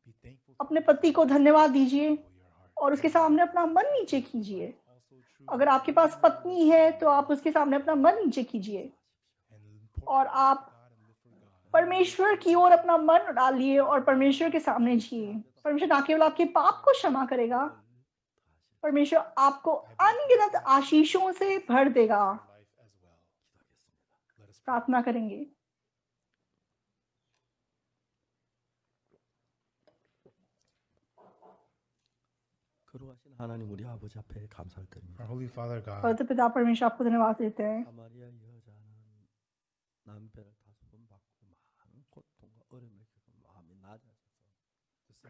be thankful अपने पति को धन्यवाद दीजिए for your heart. और उसके सामने अपना मन नीचे कीजिए। Also true अगर आपके पास पत्नी है तो आप उसके सामने अपना मन नीचे कीजिए and और आप God and live for God. परमेश्वर की ओर अपना मन डालिए और परमेश्वर के सामने जिए। परमेश्वर ना केवल आपके पाप को क्षमा करेगा, परमेश्वर आपको अनगिनत आशीषों से भर देगा। Life as well. Let us pray. प्रार्थना करेंगे। 거룩하신 하나님 우리 아버지 앞에 감사를 드립니다. Our Holy Father God, पवित्र पिता परमेश्वर आपको धन्यवाद देते हैं। 사마리아 여자는 남편을 5번 받고 많은 고통과 어려움을 겪은 마음이 낮아져서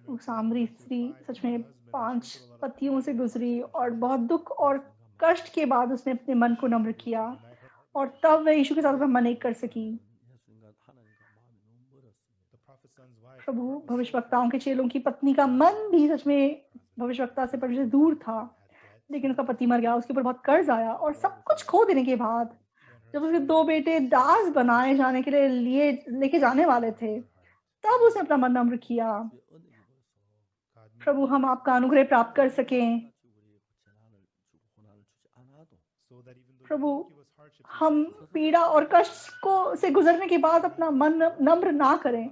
वो सामरी स्त्री सच में 5 पतियों से गुजरी और बहुत दुख और कष्ट के बाद उसने अपने मन को नम्र किया और तब वह यीशु के साथ अपना मन एक कर सकी। 예수님과 하나님과 마음이 너무 멀었습니다. the prophet's son's wife, प्रभु भविष्यवक्ताओं के चेलों की पत्नी का मन भी सच में भविष्यवक्ता से परमेश्वर से दूर था, लेकिन उसका पति मर गया, उसके ऊपर बहुत कर्ज आया और सब कुछ खो देने के बाद जब उसके 2 बेटे दास बनाए जाने के लिए लेके जाने वाले थे, तब उसने अपना मन नम्र किया। 은혜 입어서 प्रभु हम आपका अनुग्रह प्राप्त कर सकें। 우리 재난을 주고 고난을 주지 않아도 so that even though Prabhu he was hardship, हम पीड़ा और कष्ट को से गुजरने के बाद अपना मन नम्र ना करें।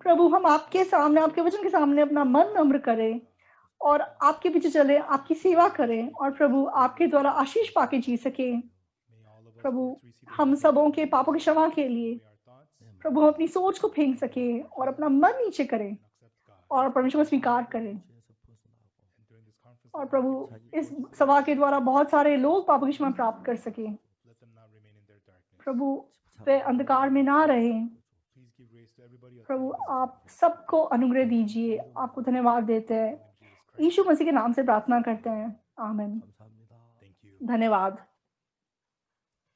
प्रभु हम आपके सामने, आपके वचन के सामने अपना मन नम्र करें और आपके पीछे चले, आपकी सेवा करें और प्रभु आपके द्वारा आशीष पाके जी सके। may all of us Prabhu who receive हम सबों के पापों की क्षमा के लिए our thoughts प्रभु हम अपनी सोच को फेंक सके और अपना मन नीचे करें and accept God. और परमेश्वर को स्वीकार करें। And during this conference, और प्रभु इस सभा के द्वारा बहुत सारे लोग पापों की क्षमा प्राप्त कर सके। let them not remain in their darkness. प्रभु वे अंधकार में ना रहें। Please give grace to everybody else. प्रभु आप सबको अनुग्रह दीजिए। आपको धन्यवाद देते हैं, यीशु मसीह के नाम से प्रार्थना करते हैं, आमीन। 감사합니다. Thank you. धन्यवाद।